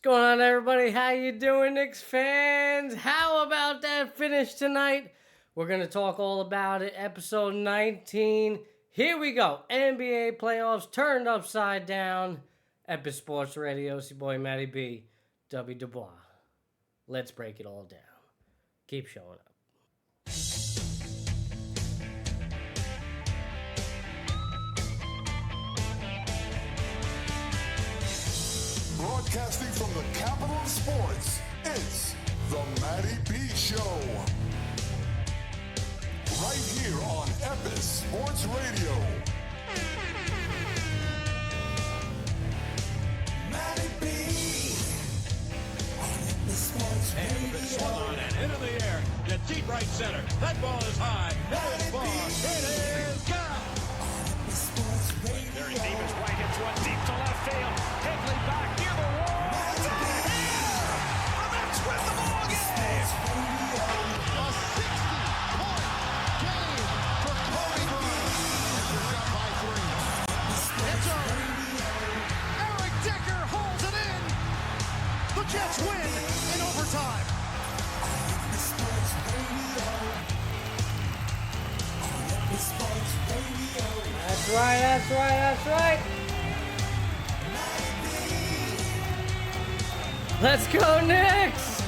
What's going on, everybody? How you doing, Knicks fans? How about that finish tonight? We're going to talk all about it. Episode 19. Here we go. NBA playoffs turned upside down. Epis Sports Radio. It's your boy, Matty B. Dubby Dubois. Let's break it all down. Keep showing up. Broadcasting from the capital of sports, it's the Matty B Show. Right here on Epis Sports Radio. Matty B on Epis Sports Radio. Swung on and into the air. To deep right center. That ball is high. That is far. It is gone. Epis Sports Radio. Very deep is right. Hits one deep to left field. Higley back near the wall. It's out here. And that's with the ball game. A 60-point game for Kobe Bryant. They're up by 3. It's over. Eric Decker holds it in. The Jets win in overtime. That's right, that's right, that's right. Let's go, Knicks!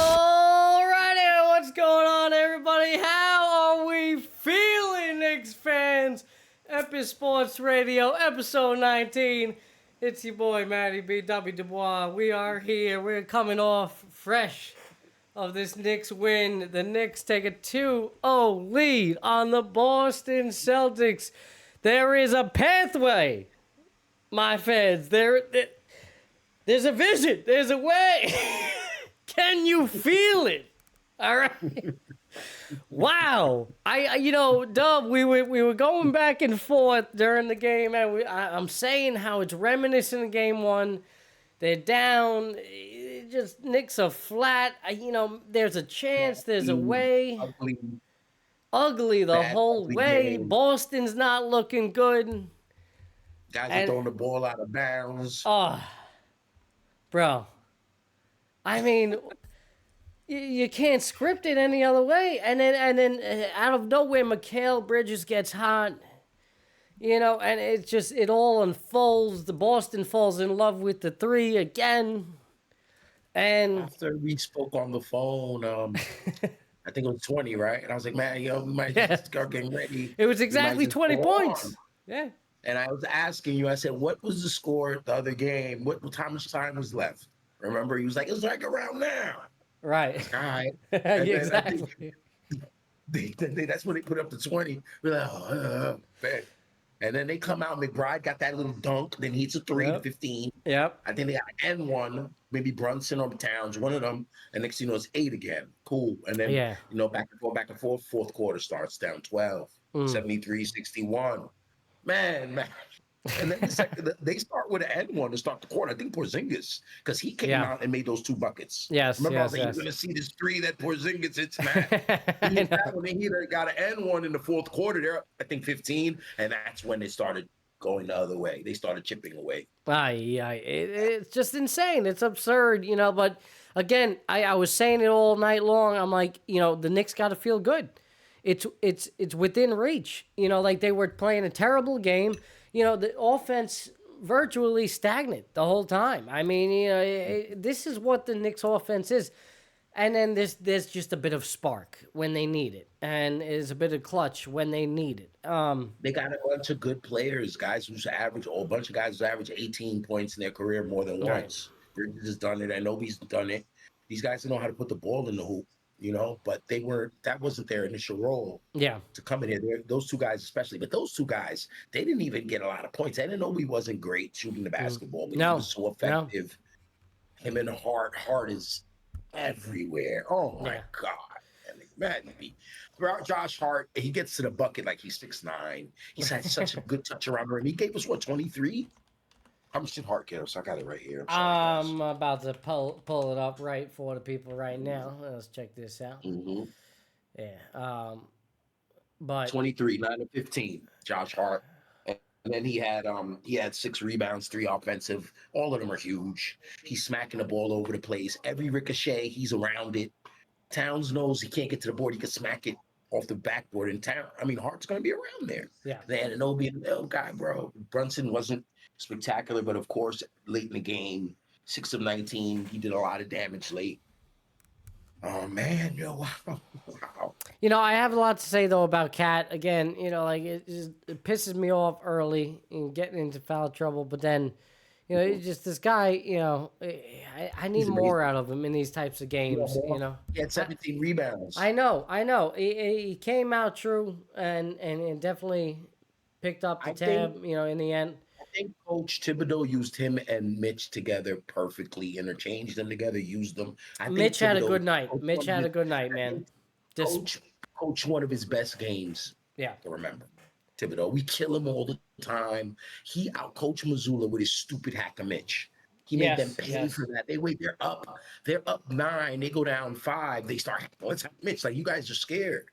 Alrighty, what's going on, everybody? How are we feeling, Knicks fans? Epis Sports Radio, episode 19. It's your boy, Matty B. W. Dubois. We are here. We're coming off fresh of this Knicks win. The Knicks take a 2-0 lead on the Boston Celtics. There is a pathway, my fans. There's a vision. There's a way. Can you feel it? All right. Wow. Dub, we were going back and forth during the game, and I'm saying how it's reminiscent of game one. They're down. Just Knicks are flat. There's a chance. There's a way. Ugly the whole ugly way. game. Boston's not looking good. Guys And- are throwing the ball out of bounds. Oh, bro. I mean, you can't script it any other way. And then out of nowhere, Mikal Bridges gets hot. And it all unfolds. The Boston falls in love with the three again. And After we spoke on the phone, I think it was 20, right? And I was like, man, we might Yeah. just start getting ready. it was We exactly might just 20 go points. on. Yeah. And I was asking you, I said, what was the score the other game? How much time was left? Remember, he was like, it's like around now. Right. All right. Yeah, then I exactly. That's when they put up the 20. We're like, man. And then they come out, McBride got that little dunk, then he hits a 3 to Yep. 15. Yep. I think they got an N1, maybe Brunson or Towns, one of them. And next thing you know, it's 8 again. Cool. And then, Yeah. back and forth. Fourth quarter starts down 12, 73-61. Man. And then they start with an N1 to start the quarter. I think Porzingis, because he came Yeah. out and made those 2 buckets. Yes, Remember, I was yes, like, yes. you're going to see this 3 that Porzingis hits, man. I He hit know. that one, and he got an N1 in the fourth quarter there, I think 15. And that's when they started going the other way. They started chipping away. It's just insane. It's absurd, But again, I was saying it all night long. I'm like, the Knicks got to feel good. It's within reach. Like they were playing a terrible game. The offense virtually stagnant the whole time. I mean, this is what the Knicks offense is. And then there's just a bit of spark when they need it, and there's a bit of clutch when they need it. They got a bunch of good players, guys who's average, a bunch of guys who average 18 points in their career more than Right. once. Bridges has done it. Anobi's done it. These guys know how to put the ball in the hoop, but that wasn't their initial role Yeah. to come in here. Those 2 guys especially, but those 2 guys, they didn't even get a lot of points. Anobi wasn't great shooting the basketball, but No. he was so effective. Him and Hart is everywhere. Oh my Yeah. God. Man, Josh Hart, he gets to the bucket like he's 6'9". He's had such a good touch around him. He gave us 23? How much did Hart get us? I got it right here. I'm about to pull it up right for the people right now. Let's check this out. Mm-hmm. Yeah. But 23, 9 of 15. Josh Hart. And then he had 6 rebounds, 3 offensive. All of them are huge. He's smacking the ball over the place. Every ricochet, he's around it. Towns knows he can't get to the board. He can smack it off the backboard in town. I mean, Hart's going to be around there. yeah. They had an OB guy, bro. Brunson wasn't spectacular, but of course, late in the game, 6 of 19, he did a lot of damage late. Oh man, wow. I have a lot to say though about Cat. Again, like it pisses me off early in getting into foul trouble, but then, it's just this guy. I need more out of him in these types of games. He had 17 rebounds. I know. He came out true and definitely picked up the tab. In the end. I think Coach Thibodeau used him and Mitch together perfectly, interchanged them together, used them. Mitch had a good night. Mitch had a good night, man. Coach one of his best games. Yeah. To remember. Thibodeau. We kill him all the time. He outcoached Missoula with his stupid hacker Mitch. He made them pay for that. They're up 9. They go down 5. They start, let's have Mitch. Like, you guys are scared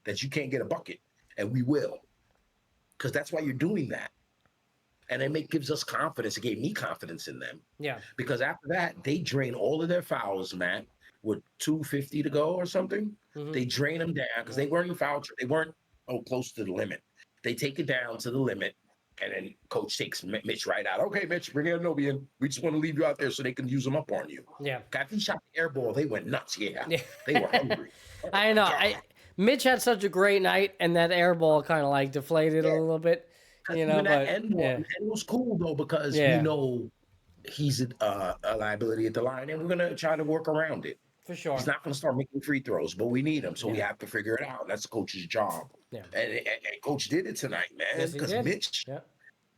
that you can't get a bucket. And we will. Because that's why you're doing that. And it gives us confidence. It gave me confidence in them. Yeah. Because after that, they drain all of their fouls, Matt, with 2:50 to go or something. Mm-hmm. They drain them down because they weren't in foul. They weren't close to the limit. They take it down to the limit, and then Coach takes Mitch right out. Okay, Mitch, bring in Nobi in. We just want to leave you out there so they can use them up on you. Yeah. After he shot the air ball, they went nuts. Yeah. They were hungry. I know. Mitch had such a great night, and that air ball kind of like deflated a little bit. But it was cool though because we know he's a liability at the line, and we're gonna try to work around it. For sure, he's not gonna start making free throws, but we need him, so we have to figure it out. That's the coach's job. Yeah, and Coach did it tonight, man. Because Mitch, yeah.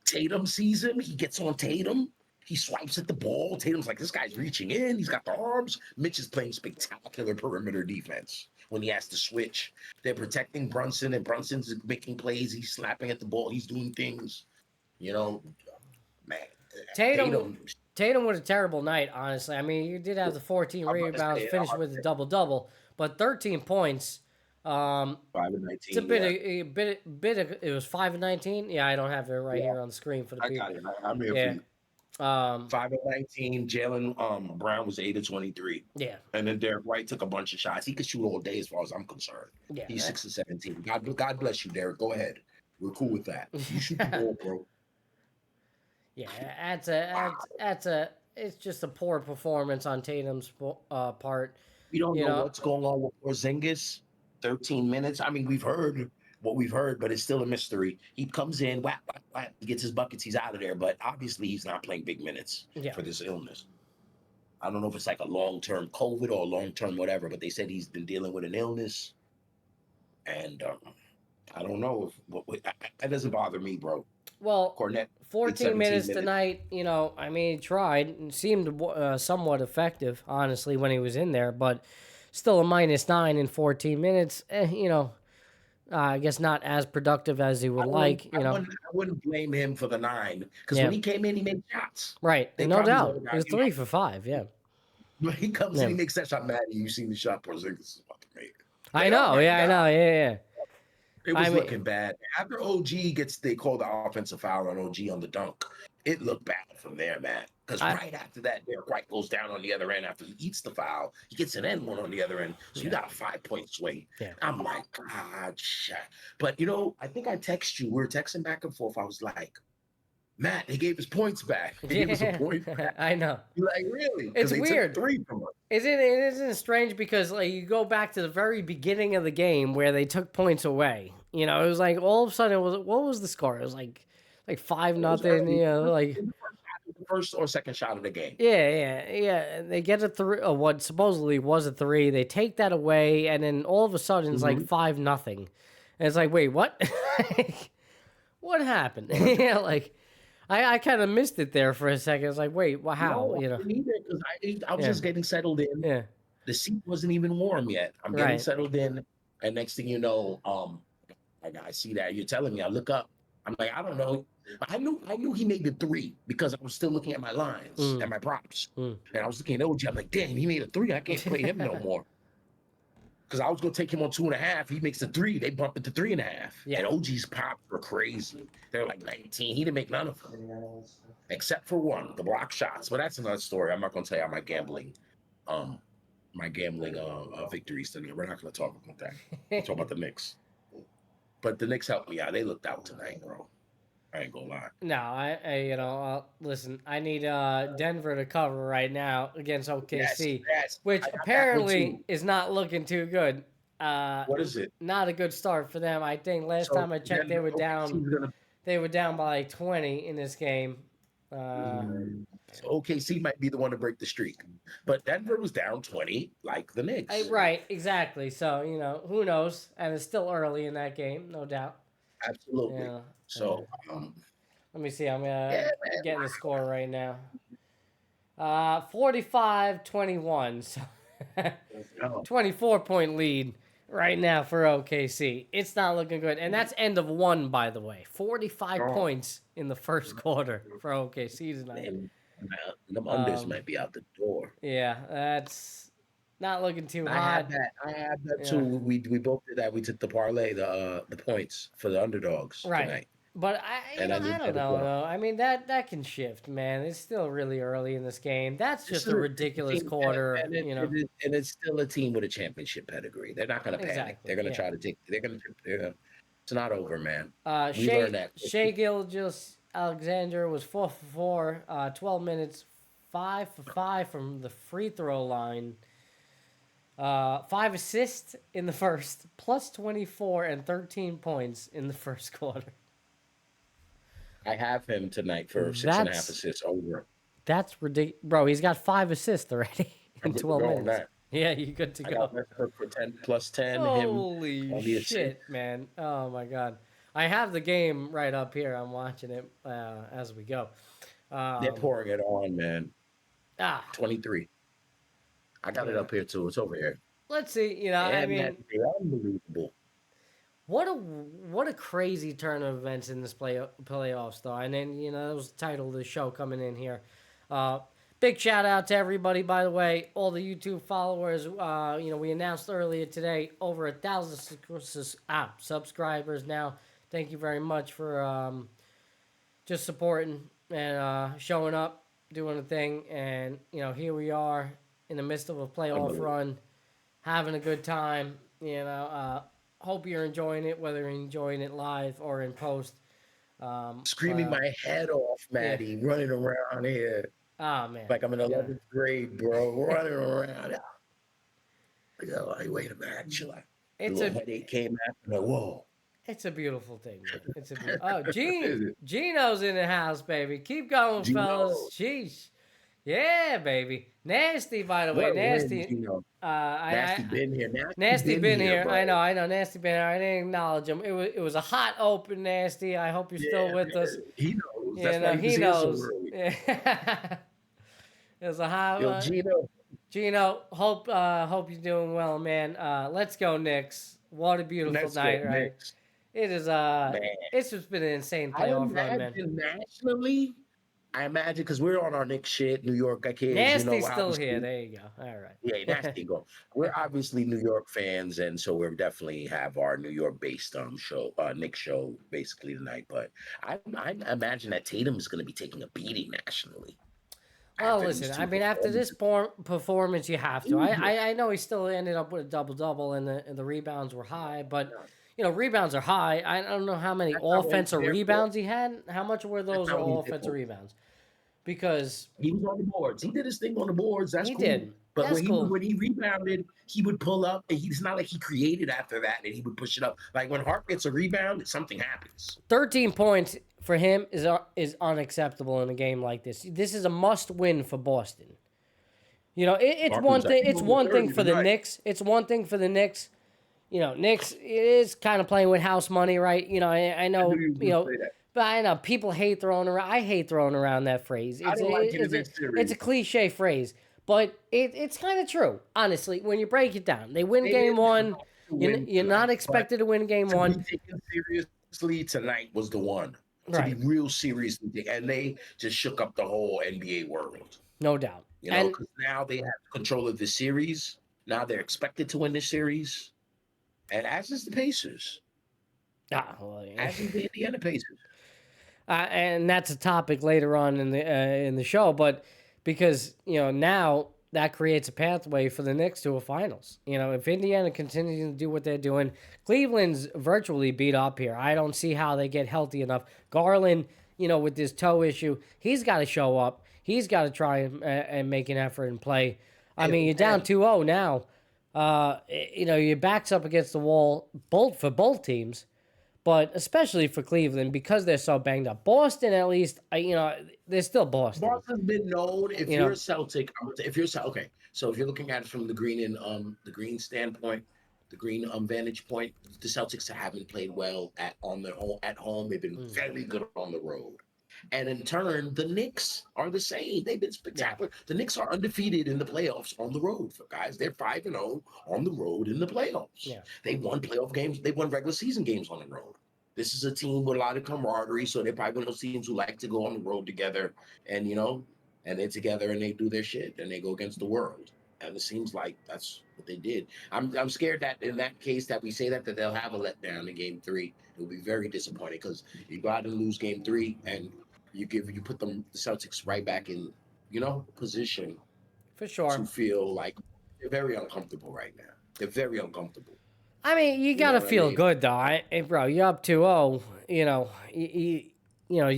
Tatum sees him. He gets on Tatum. He swipes at the ball. Tatum's like, this guy's reaching in. He's got the arms. Mitch is playing spectacular perimeter defense. When he has to switch, they're protecting Brunson, and Brunson's making plays. He's slapping at the ball. He's doing things, man. Tatum with a terrible night, honestly. I mean, you did have the 14 rebounds, finished with a double-double, but 13 points. 5 and 19. It's a bit of, it was 5 and 19. Yeah, I don't have it right here on the screen for the people. I got it. I'm here for you. 5 and 19. Jalen Brown was 8 of 23. Yeah. And then Derek White took a bunch of shots. He could shoot all day as far as I'm concerned. Yeah. He's 6 of 17. God bless you, Derek. Go ahead. We're cool with that. You shoot the ball, bro. Yeah, it's just a poor performance on Tatum's part. We don't know what's going on with Porzingis. 13 minutes. I mean, we've heard what we've heard, but it's still a mystery. He comes in, whap, whap, whap, he gets his buckets, he's out of there. But obviously, he's not playing big minutes for this illness. I don't know if it's like a long-term COVID or long-term whatever, but they said he's been dealing with an illness. And I don't know if that doesn't bother me, bro. Well, Cornette, 14 minutes tonight, I mean, he tried and seemed somewhat effective, honestly, when he was in there, but still a -9 in 14 minutes, I guess not as productive as he would like. I wouldn't blame him for the 9 because when he came in, he made shots. Right, no doubt. It was 3 for 5. Yeah. When he comes in, he makes that shot. Matty, you seen the shot Porzingis is about to make. I know. Yeah. It was looking bad. After OG they call the offensive foul on OG on the dunk. It looked bad from there, man. Because right after that, Derek White goes down on the other end after he eats the foul. He gets an end one on the other end. So you got a 5-point swing. Yeah. I'm like, God, shit. But, I think I text you. We were texting back and forth. I was like, Matt, they gave his points back. They gave us a point back. I know. You're like, really? It's weird. Took 3 from us. Isn't it strange because you go back to the very beginning of the game where they took points away. It was like all of a sudden what was the score? It was like 5-0. Like the first or second shot of the game. Yeah. They get a 3, what supposedly was a 3. They take that away, and then all of a sudden it's like 5-0. And it's like, wait, what? What happened? I kind of missed it there for a second. It's like, wait, well, how? I didn't either because I was just getting settled in. Yeah. The seat wasn't even warm yet. I'm getting settled in, and next thing you know, I see that you're telling me. I look up. I'm like, I don't know. I knew he made the 3 because I was still looking at my lines and my props, and I was looking at OG. I'm like, damn, he made a 3. I can't play him no more. because I was gonna take him on 2.5. He makes a 3. They bump it to 3.5. Yeah. And OG's pops were crazy. They're like 19. He didn't make none of them, except for one, the block shots. But that's another story. I'm not gonna tell you my gambling victories today. We're not gonna talk about that. We'll talk about the Knicks. But the Knicks helped me out. They looked out tonight, bro. I ain't gonna lie. No, listen. I need Denver to cover right now against OKC, Yes. which apparently is not looking too good. What is it? Not a good start for them. I think last time I checked, they were down. They were down by like 20 in this game. So OKC might be the one to break the streak, but Denver was down 20, like the Knicks. Right, exactly. So who knows? And it's still early in that game, no doubt. Absolutely. Yeah. So, let me see. I'm getting the score right now. 45-21. So 24-point lead right now for OKC. It's not looking good. And that's end of one, by the way. 45 points in the first quarter for OKC tonight. The unders might be out the door. Yeah, that's not looking too hot. I had that too. We both did that. We took the parlay, the points for the underdogs tonight. But I don't know. I mean, that can shift, man. It's still really early in this game. That's just a ridiculous quarter, and it's still a team with a championship pedigree. They're not going to panic. Exactly, they're going to try to take. They're going to. It's not over, man. We learned that. Shai Gilgeous-Alexander was 4 for 4, 12 minutes, 5 for 5 from the free throw line. 5 assists in the first, plus 24 and 13 points in the first quarter. I have him tonight for 6.5 assists over. That's ridiculous. Bro, he's got 5 assists already in 12 minutes. That. Yeah, you're good to go. For 10 plus 10. Holy shit, man. Oh, my God. I have the game right up here. I'm watching it as we go. They're pouring it on, man. 23. I got it up here, too. It's over here. Let's see. I mean, unbelievable. What a crazy turn of events in this playoffs, though. And then, that was the title of the show coming in here. Big shout out to everybody, by the way. All the YouTube followers. We announced earlier today over 1,000 subscribers now. Thank you very much for just supporting and showing up, doing the thing. And, here we are in the midst of a playoff run, having a good time. Hope you're enjoying it, whether you're enjoying it live or in post. Screaming my head off, Matty, running around here. Oh, man. Like I'm in 11th grade, bro, running around. Wait a minute. Chill out. It's a headache came after. Like, whoa. It's a beautiful thing, man. It's a beautiful. Gino's in the house, baby. Keep going, fellas. Sheesh. Yeah, baby. Nasty, by the way. Nasty. Nasty been here. Nasty been here. Bro. I know. Nasty been here. I didn't acknowledge him. It was a hot open, Nasty. I hope you're still with us. He knows. That's why he knows. So it was a hot. Yo, Gino, hope you're doing well, man. Let's go, Knicks. What a beautiful night, right? Knicks. It is. It's just been an insane playoff run, man. Nationally, I imagine because we're on our Knicks shit, New York. I can't. Nasty's still here. There you go. All right. Yeah, Nasty go. We're obviously New York fans, and so we definitely have our New York-based show, Knicks show, basically tonight. But I imagine that Tatum is going to be taking a beating nationally. Well, listen. I mean, after this performance, you have to. I know he still ended up with a double-double, and the rebounds were high, but. Rebounds are high. I don't know how many offensive rebounds he had. How much were those offensive rebounds? Because he was on the boards. He did his thing on the boards. That's he cool. Did. But That's when he rebounded, he would pull up. And it's not like he created after that and he would push it up. Like when Hart gets a rebound, something happens. 13 points for him is unacceptable in a game like this. This is a must-win for Boston. It's one thing. It's one thing for the Knicks. It's one thing for the Knicks. Knicks is kind of playing with house money, right? I know, but I know people hate throwing around. I hate throwing around that phrase. It's a cliche phrase, but it's kind of true, honestly. When you break it down, they win game one. You're not expected to win game one. To be taken seriously tonight was the one. To be real serious, and they just shook up the whole NBA world. No doubt. Because now they have control of the series. Now they're expected to win this series, and as is the Pacers. As is the Indiana Pacers. And that's a topic later on in the show, but because now that creates a pathway for the Knicks to a finals. If Indiana continues to do what they're doing, Cleveland's virtually beat up here. I don't see how they get healthy enough. Garland, with this toe issue, he's got to show up. He's got to try and make an effort and play. I mean, you're down 2-0 now. Your back's up against the wall for both teams. But especially for Cleveland, because they're so banged up. Boston, at least, they're still Boston. Boston's been known. If you're a Celtic, okay. So if you're looking at it from the green standpoint, the green vantage point, the Celtics haven't played well at home. They've been very good on the road. And in turn, the Knicks are the same. They've been spectacular. The Knicks are undefeated in the playoffs on the road. Guys, they're 5-0 on the road in the playoffs. Yeah. They won playoff games. They won regular season games on the road. This is a team with a lot of camaraderie, so they're probably one of those teams who like to go on the road together and, and they're together and they do their shit and they go against the world. And it seems like that's what they did. I'm scared that in that case that we say that they'll have a letdown in game 3. It'll be very disappointing because you go out and lose game 3 and you put the Celtics right back in, position for sure to feel like they're very uncomfortable right now. They're very uncomfortable. I mean, you got to feel good though, bro. You're up 2-0.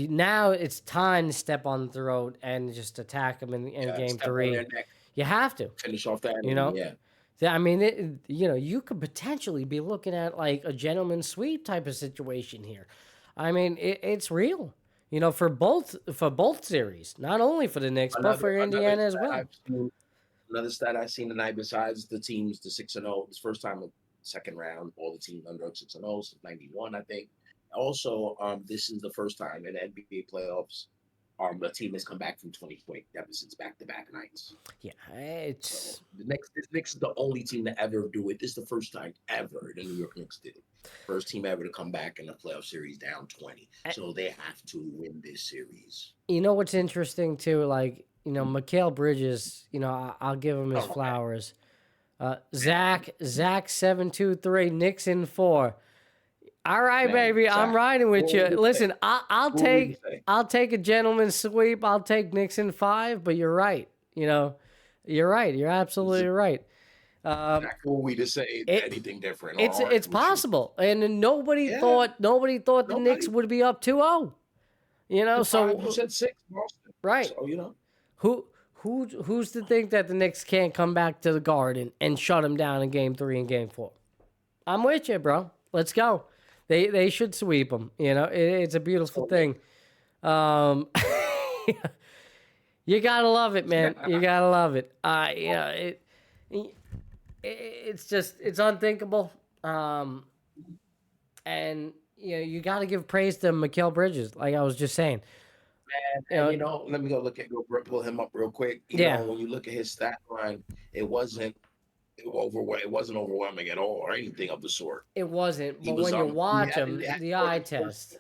Now it's time to step on the road and just attack them in game 3. You have to finish off that. Yeah. I mean, you could potentially be looking at like a gentleman's sweep type of situation here. I mean, it's real. For both series, not only for the Knicks, but for Indiana as well. Another stat I've seen tonight, besides the teams, the 6-0, it's first time in second round, all the teams under 6-0 since '91, I think. Also, this is the first time in NBA playoffs the team has come back from 20-point deficits back-to-back nights. Yeah, it's the Knicks is the only team to ever do it. This is the first time ever the New York Knicks did it. First team ever to come back in a playoff series down 20. So they have to win this series. You know what's interesting too? Like, Mikal Bridges, I'll give him his flowers. Zach 723, Knicks in 4. All right, baby, Zach, I'm riding with you. Listen, I'll take a gentleman's sweep. I'll take Knicks in 5, but you're right. You're right. You're absolutely right. Not cool we to say anything different. It's possible, and nobody thought the Knicks would be up 2-0. So you said 6, Boston. Right? So who's to think that the Knicks can't come back to the Garden and shut them down in game 3 and game 4? I'm with you, bro. Let's go. They should sweep them. It's a beautiful thing. You gotta love it, man. You gotta love it. It's unthinkable. And you got to give praise to Mikal Bridges, like I was just saying. And let me pull him up real quick. When you look at his stat line, it wasn't overwhelming at all or anything of the sort. It wasn't, but when you watch him, the eye test.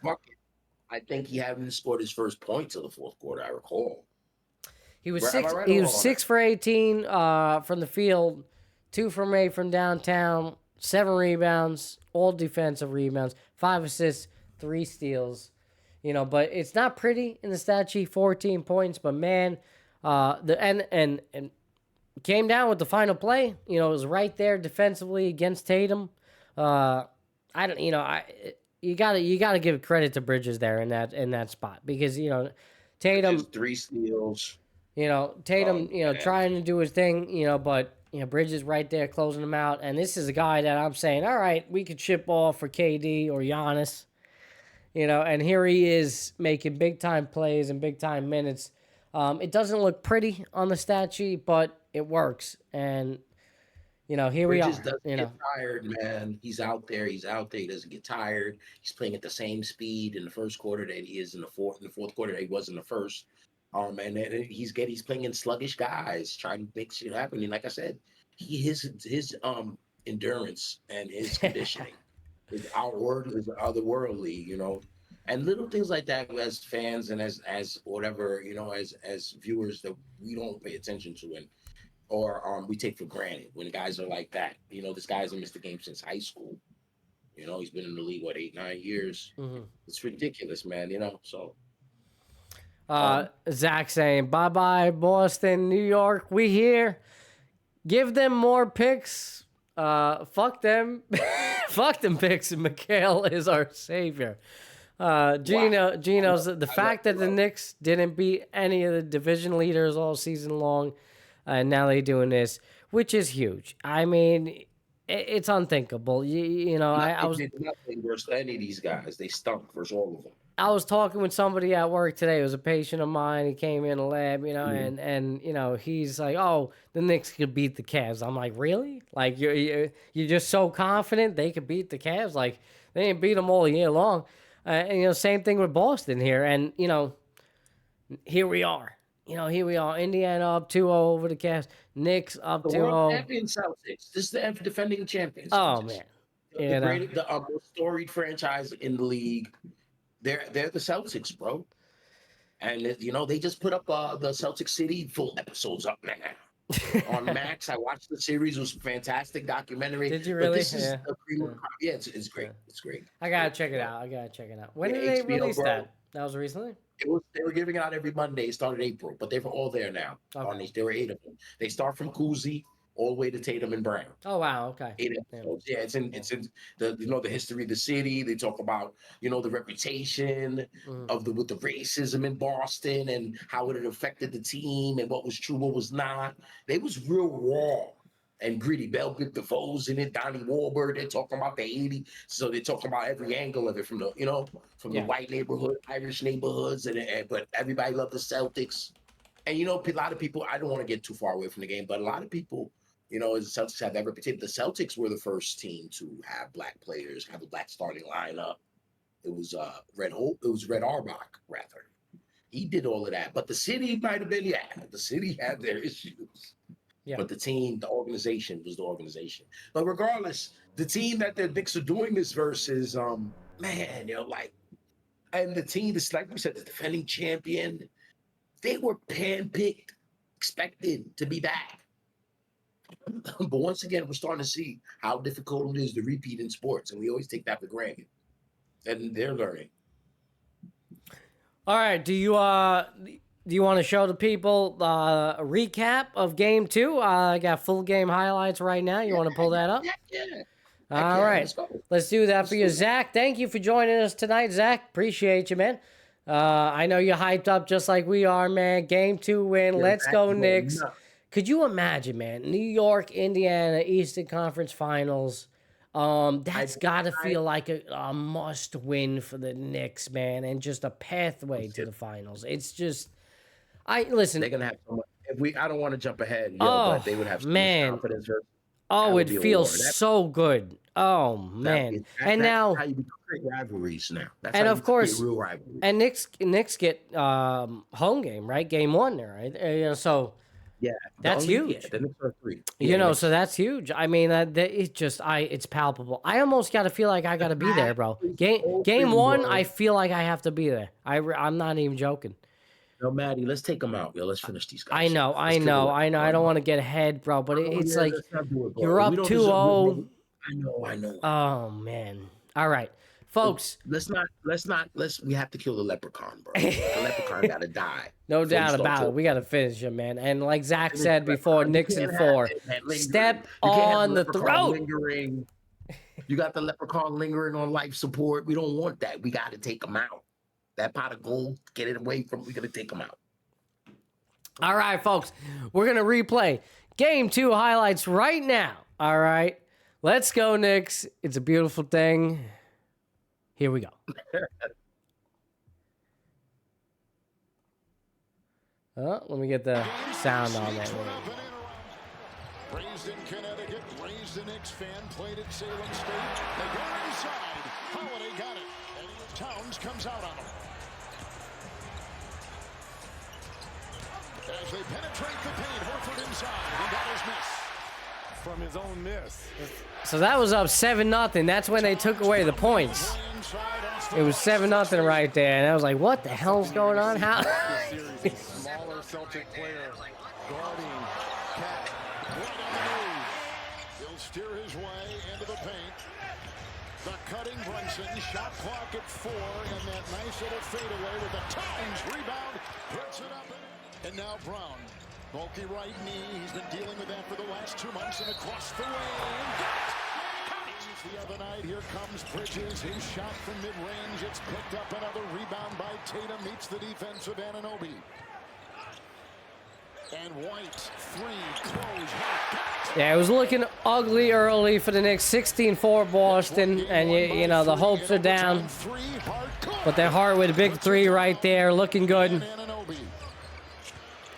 I think he hadn't scored his first point till the fourth quarter, I recall. He was 6 for 18 from the field, 2 from 8 from downtown, 7 rebounds, all defensive rebounds, 5 assists, 3 steals. But it's not pretty in the stat sheet, 14 points, but man, and came down with the final play. It was right there defensively against Tatum. You gotta give credit to Bridges there in that spot because Tatum 3 steals. Tatum trying to do his thing. But Bridges right there closing him out, and this is a guy that I'm saying, all right, we could ship off for KD or Giannis. And here he is making big time plays and big time minutes. It doesn't look pretty on the stat sheet, but it works. And here we are. Doesn't get tired, man. He's out there. He doesn't get tired. He's playing at the same speed in the first quarter that he is in the fourth quarter that he was in the first. And he's playing in sluggish guys, trying to make shit happen. And like I said, his endurance and his conditioning is otherworldly, and little things like that as fans and as whatever, as viewers that we don't pay attention to. And or we take for granted when guys are like that. This guy hasn't missed a game since high school. He's been in the league, 8-9 years. Mm-hmm. It's ridiculous, man. So. Zach saying, bye-bye, Boston, New York, we here. Give them more picks. Fuck them. Fuck them picks, and Mikhail is our savior. Gino's the fact that the Knicks didn't beat any of the division leaders all season long, and now they're doing this, which is huge. I mean, it's unthinkable. I was did nothing versus any of these guys. They stunk versus all of them. I was talking with somebody at work today. It was a patient of mine. He came in the lab, and he's like, "Oh, the Knicks could beat the Cavs." I'm like, "Really? Like you're just so confident they could beat the Cavs? Like they didn't beat them all year long." And same thing with Boston here, and here we are. Indiana up 2-0 over the Cavs. Knicks up 2-0. The world champion Celtics. This is the defending champions. Oh man, the most storied franchise in the league. They're the Celtics, bro. And they just put up the Celtic City full episodes up now. On Max, I watched the series. It was a fantastic documentary. Did you really? But this is it's great. It's great. I gotta check it out. When did they release that? That was recently? They were giving it out every Monday. It started April, but they're all there now. Okay. There were 8 of them. They start from Kuzi all the way to Tatum and Brown. Oh wow, okay. 8 episodes. Yeah, it's in the the history of the city. They talk about the reputation with the racism in Boston and how it had affected the team and what was true, what was not. They was real raw and gritty. Bell Big DeVoe's in it, Donnie Wahlberg. They're talking about the 80s, so they're talking about every angle of it from the the white neighborhood, Irish neighborhoods, but everybody loved the Celtics. And a lot of people. I don't want to get too far away from the game, but a lot of people. The Celtics have that reputation. The Celtics were the first team to have black players, have a black starting lineup. It was Red Auerbach, rather. He did all of that. But the city might have been, the city had their issues. Yeah. But the team, the organization was the organization. But regardless, the team that the Knicks are doing this versus, and the team is, like we said, the defending champion, they were handpicked, expected to be back. But once again, we're starting to see how difficult it is to repeat in sports, and we always take that for granted. And they're learning. All right, do you want to show the people a recap of Game 2? I got full game highlights right now. You want to pull that up? Yeah. All right, let's do that for you, Zach. Thank you for joining us tonight, Zach. Appreciate you, man. I know you're hyped up just like we are, man. Game 2 win. Let's go, Knicks. Could you imagine, man? New York, Indiana, Eastern Conference Finals. That's got to feel like a must win for the Knicks, man, and just a pathway to the finals. It's just, listen. They're gonna have so much. I don't want to jump ahead, but they would have so much confidence. It feels so good. Oh man! And now how you create rivalries now. That's and how of course, real rivalries. And Knicks get home game, right? Game 1 there, right? So. Yeah, that's huge. The Knicks are 3. So that's huge. I mean, it's palpable. I almost got to feel like I got to be there, bro. Game 1, I feel like I have to be there. I'm not even joking. No, Matty, let's take them out. Yo, let's finish these guys. I know. I don't want to get ahead, bro, but it's like you're up 2-0. I know. Oh man. All right. Folks, we have to kill the leprechaun, bro. The leprechaun gotta die. No doubt about it. We gotta finish him, man. And like Zach said before, Knicks in 4. Step on the throat. You got the leprechaun lingering on life support. We don't want that. We gotta take him out. That pot of gold, get it away from. We gotta take him out. All right, folks. We're gonna replay Game 2 highlights right now. All right. Let's go, Knicks. It's a beautiful thing. Here we go. Let me get the sound on that. Raised in Connecticut, raised a Knicks fan, played at Salem State. They go inside. Holiday got it. And Towns comes out on him. As they penetrate the paint, Horford inside. He got his miss. From his own miss. So that was up 7-0. That's when they took away the points. It was 7-0 right there, and I was like, "What the hell's going on? How?" Smaller Celtic player guarding Cat. steer his way into the paint. The cutting Brunson, shot clock at 4, and that nice little fadeaway with the Towns rebound, puts it up. And now Brown, bulky right knee. He's been dealing with that for the last 2 months, and across the way, and got it. The other night, here comes Bridges. His shot from mid-range. It's picked up. Another rebound by Tatum. Meets the defense of Anunoby. And White, 3, close. Yeah, it was looking ugly early for the Knicks. 16-4 Boston, and you know the hopes are down. But they're hard with a big 3 right there, looking good.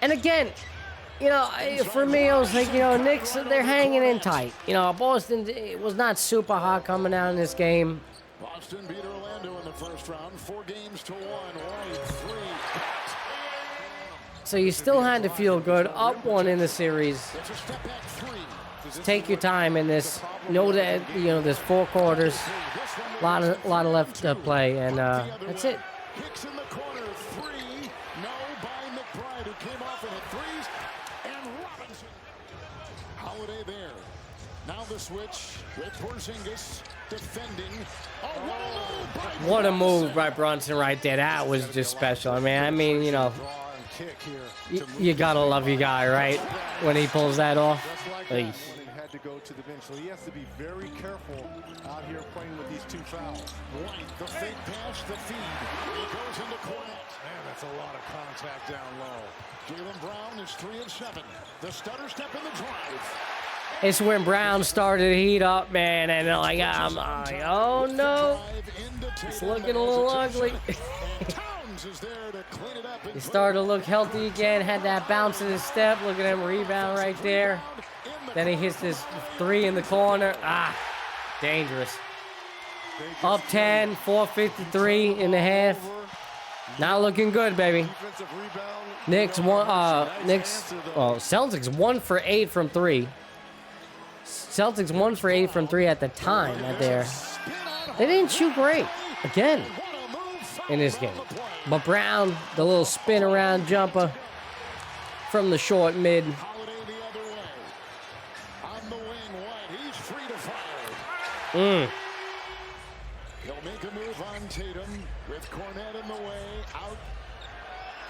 And again, you know, for me, I was like, you know, Knicks, they're hanging in tight. You know, Boston, it was not super hot coming out in this game. Boston beat Orlando in the first round, 4-1. White, 3. So you still had to feel good. Up 1 in the series. Take your time in this. Know that, you know, there's 4 quarters. A lot of left to play, and that's it. Hicks in the corner, 3. No, by McBride, who came off in a 3s. And Robinson. Holiday there. Now the switch with Porzingis defending. Oh, what a move by Brunson right there. That was just special. I mean, you know, you gotta love your guy, right? When he pulls that off. When he had to go to the bench, so he has to be very careful out here playing with these 2 fouls. White, the fake pass, the feed. He goes into Cornette. Man, that's a lot of contact down low. Jaylen Brown is 3 of 7. The stutter step in the drive. It's when Brown started to heat up, man, and like I'm like, oh no, it's looking a little ugly. He started to look healthy again, had that bounce in his step. Look at him rebound right there. Then he hits this 3 in the corner. Dangerous. Up 10, 4:53 in the half. Not looking good, baby. Celtics 1 for 8 from 3. Celtics 1 for 8 from 3 at the time right there. They didn't shoot great again in this game. But Brown, the little spin around jumper from the short mid. He'll make a move on Tatum with Cornette in the way out.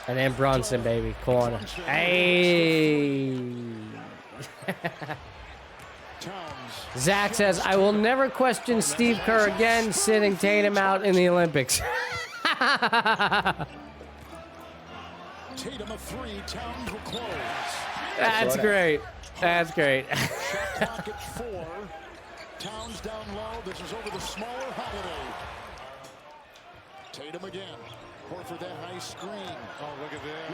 And then Brunson, baby, corner. Hey. Zach says, I will never question Steve Kerr again sitting Tatum out in the Olympics. Tatum a 3, Towns will close. That's great. That's great. Shot clock at 4. Towns down low. This is over the smaller Holiday. Tatum again. Horford that nice screen. Oh, look at that.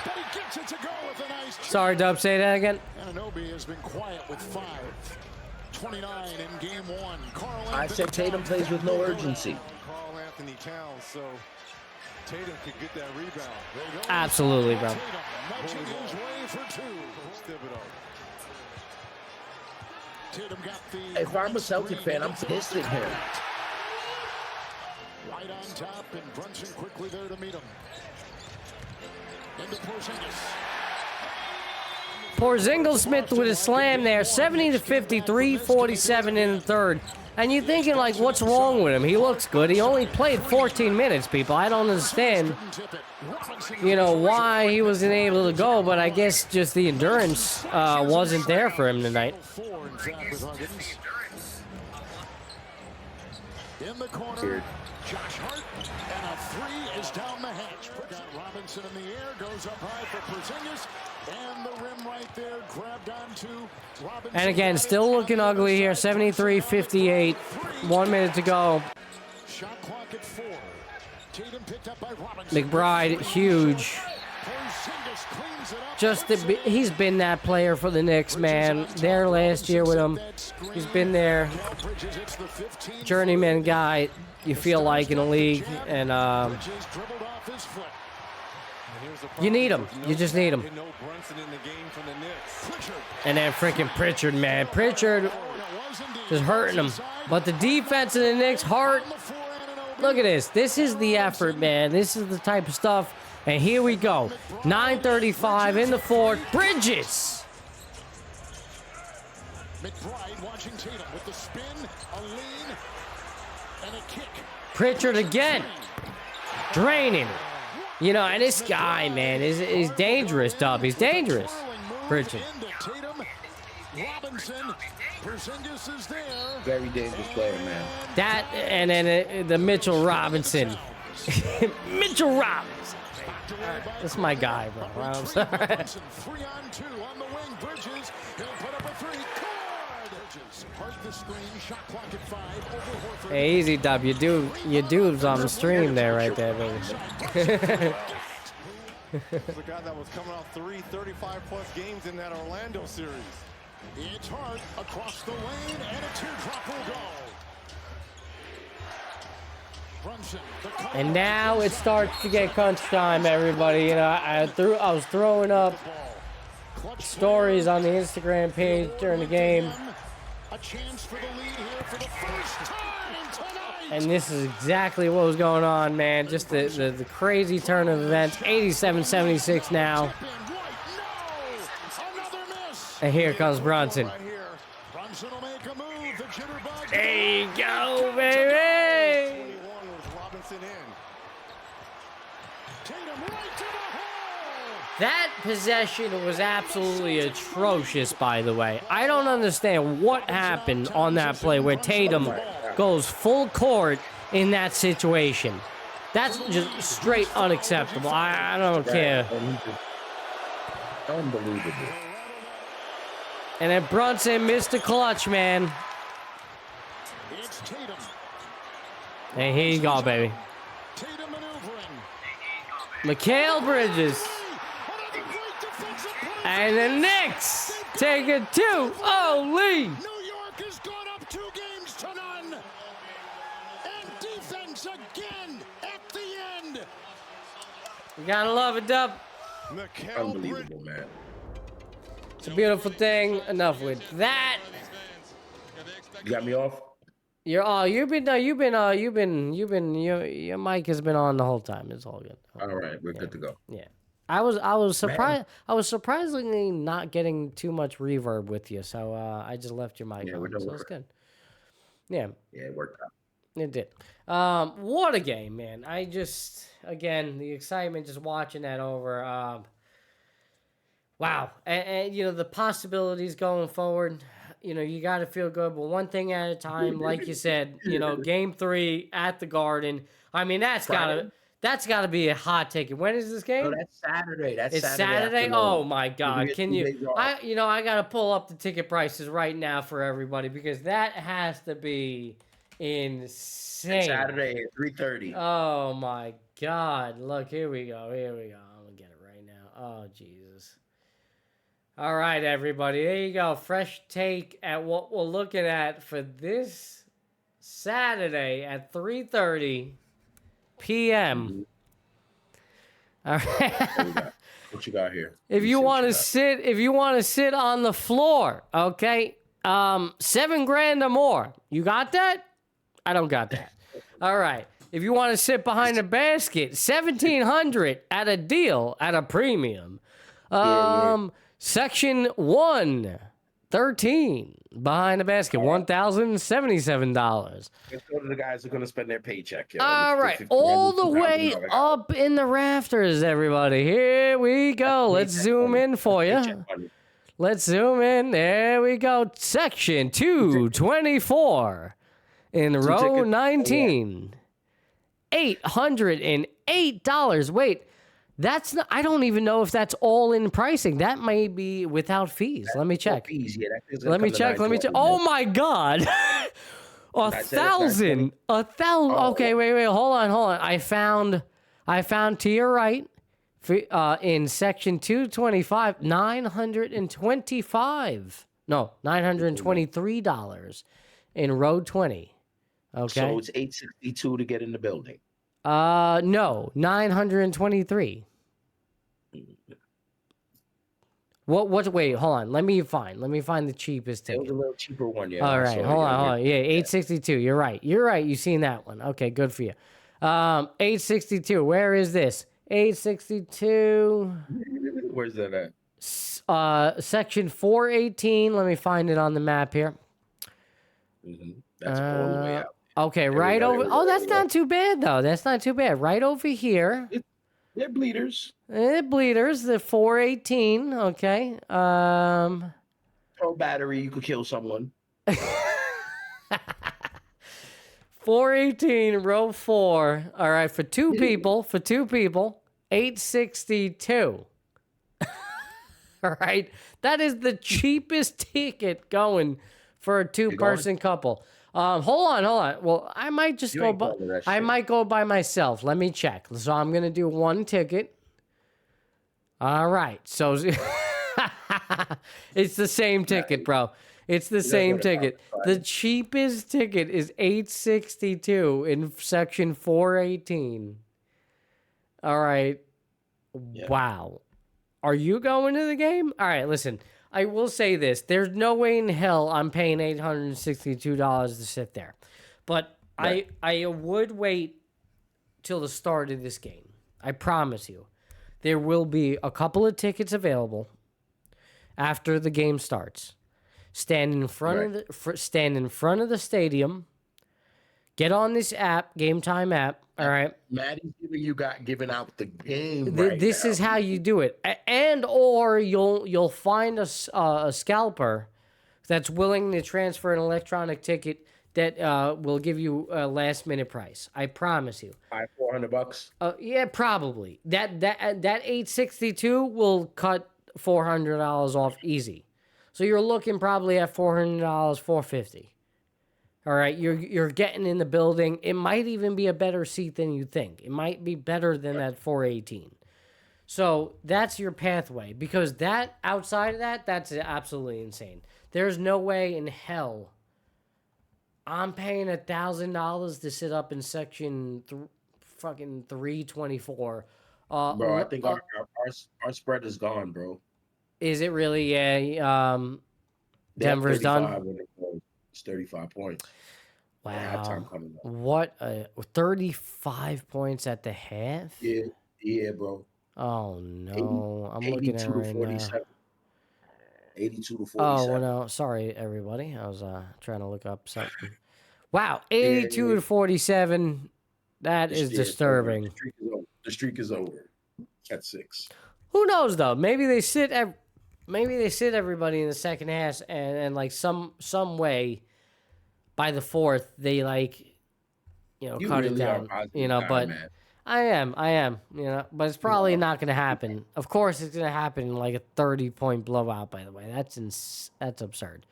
But he gets it to go with a nice. Sorry, Dub, say that again. Anunoby has been quiet with 5. 29 in game 1. I said Tatum plays with no urgency. Carl Anthony Towns, so Tatum could get that rebound. Absolutely, bro. Tatum his way for 2. Tatum got the. If I'm a Celtic fan, I'm pissed at him. Right on top, and Brunson quickly there to meet him. Into Porzingis Smith with a slam there, 70-53, 47 in the third. And you're thinking, like, what's wrong with him? He looks good. He only played 14 minutes, people. I don't understand, you know, why he wasn't able to go, but I guess just the endurance wasn't there for him tonight. In the corner, Josh Hart, and a 3 is down the hatch. Got Robinson in the air, goes up high for Porzingis, and the rim right there, grabbed onto Robinson. And again, still looking ugly here, 73-58, 1 minute to go. Shot clock at 4. Tatum picked up by Robinson. McBride, huge. He's been that player for the Knicks, man. There last year with him. He's been there. Journeyman guy, you feel like, in the league. And you need him. You just need him. And then freaking Pritchard, man. Pritchard is hurting him. But the defense of the Knicks, Hart, look at this. This is the effort, man. This is the type of stuff. And here we go. 9:35 in the fourth. Bridges. McBride watching Tatum with the spin, a lean, and a kick. Pritchard again. Draining. You know, and this guy, man, is dangerous, Dub. He's dangerous. Pritchard. Robinson. Porzingis is there. Very dangerous player, man. That, and then the Mitchell Robinson. Mitchell Robinson. That's my guy, bro. I'm sorry. 3-on-2 on the wing. Bridges. He'll put up a three. Bridges. Hard the screen. Shot clock at 5. Over Horford. Hey, easy, Dub. You dude's on the stream there, right there, baby. The guy that was coming off 35-plus games in that Orlando series. It's Hart across the lane, and a teardrop will go. Brunson, And now it starts to get crunch time, everybody. You know, I was throwing up stories on the Instagram page during the game. A chance for the lead here for the first time tonight. And this is exactly what was going on, man. Just the crazy turn of events. 87-76 now. And here comes Brunson. Brunson will make a move. The jitterbug. There you go, baby. Robinson in. Tatum right to the hole. That possession was absolutely atrocious, by the way. I don't understand what happened on that play where Tatum goes full court in that situation. That's just straight unacceptable. I don't care. Unbelievable. And then Brunson missed the clutch, man. It's Tatum. And here you go, baby. Tatum maneuvering. Mikal Bridges. Another great defensive play. And the Knicks take it 2-0 lead. New York has gone up 2 games to none. And defense again at the end. You gotta love it, Dub. Unbelievable, man. It's a beautiful thing. Enough with that. You got me off? Your mic has been on the whole time. It's all good. All right, we're good to go. Yeah. I was surprised. I was surprisingly not getting too much reverb with you, so I just left your mic on. So it's good. Yeah. Yeah, it worked out. It did. What a game, man. Again, the excitement just watching that over. Wow. And you know, the possibilities going forward, you know, you got to feel good, but one thing at a time, like you said, you know, game 3 at the Garden. I mean, that's got to be a hot ticket. When is this game? No, that's Saturday. It's Saturday? Oh my God. Can you, I got to pull up the ticket prices right now for everybody because that has to be insane. It's Saturday at 3:30. Oh my God. Look, here we go. I'm going to get it right now. Oh, Jesus. All right, everybody. There you go. Fresh take at what we're looking at for this Saturday at 3:30 p.m. All right. What you got here? If you want to sit on the floor, okay? $7,000 or more. You got that? I don't got that. All right. If you want to sit behind the basket, $1,700 at a deal at a premium. Section 113 behind the basket, $1,077. Let's go to the guys who are going to spend their paycheck. All right, all the way up in the rafters, everybody. Here we go. Let's zoom in for you. Let's zoom in. There we go. Section 224 in row 19. $808. Wait. That's not, I don't even know if that's all in pricing. That may be without fees. Let me check. Let me check. Oh my God. 1,000. 1,000. Okay, wait. Hold on. I found to your right in section 225, $923 in row 20. Okay. So it's $862 to get in the building. No, $923. What? Wait, hold on. Let me find the cheapest ticket. It was a little cheaper one, yeah. All right, hold on. Yeah, $862. You're right. You seen that one. Okay, good for you. $862. Where is this? $862. Where's that at? Section 418. Let me find it on the map here. Mm-hmm. That's all the way out. Okay, right over. Oh, that's not too bad, though. That's not too bad. Right over here. They're bleeders. Bleeders, the 418. Okay. Throw battery, you could kill someone. 418, row 4. All right, for two people, 862. All right, that is the cheapest ticket going for a two-person couple. Hold on. Well, I might just go by. I might go by myself. Let me check. So I'm gonna do one ticket. All right. So it's the same ticket, bro. It's the same ticket. The cheapest ticket is $862 in section 418. All right. Yeah. Wow. Are you going to the game? All right, listen. I will say this. There's no way in hell I'm paying $862 to sit there. But right. I would wait till the start of this game. I promise you. There will be a couple of tickets available after the game starts. Stand in front of the stadium. Get on this app, Game Time app. All right. Matty's giving out the game. This is how you do it, or you'll find a scalper that's willing to transfer an electronic ticket that will give you a last minute price. I promise you. $400. Yeah, probably. That $862 will cut $400 off easy. So you're looking probably at $400, $450. All right, you're getting in the building. It might even be a better seat than you think. It might be better than that 418. So that's your pathway, because that outside of that, that's absolutely insane. There's no way in hell I'm paying $1,000 to sit up in section fucking 324. Bro, I think our spread is gone, bro. Is it really? Yeah. Denver's done. It's 35 points. Wow. What? 35 points at the half? Yeah, bro. Oh, no. I'm looking at it right now. 82 to 47. Oh, well, no. Sorry, everybody. I was trying to look up something. Wow. 82 to 47. That is disturbing. The streak is over at 6. Who knows, though? Maybe they sit everybody in the second half and like some way by the fourth they cut it down. But man. I am, but it's probably not going to happen. Of course, it's going to happen in like a 30-point blowout. By the way, that's absurd.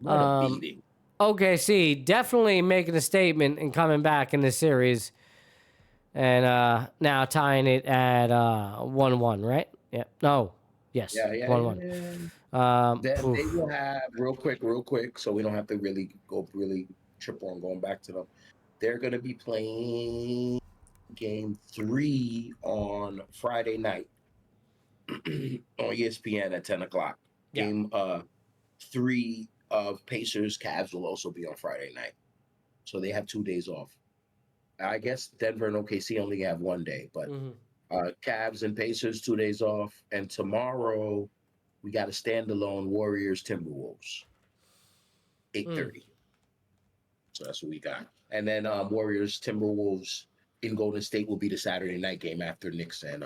What a beating. OKC definitely making a statement and coming back in this series, and now tying it at 1-1, right? Yeah. No. Yes. Yeah. 1-1. They will have real quick, so we don't have to really trip on going back to them. They're going to be playing Game 3 on Friday night on ESPN at 10 o'clock. Yeah. Game 3 of Pacers Cavs will also be on Friday night, so they have 2 days off. I guess Denver and OKC only have 1 day, but. Cavs and Pacers 2 days off, and tomorrow we got a standalone Warriors Timberwolves 8:30. So that's what we got, and then Warriors Timberwolves in Golden State will be the Saturday night game after Knicks and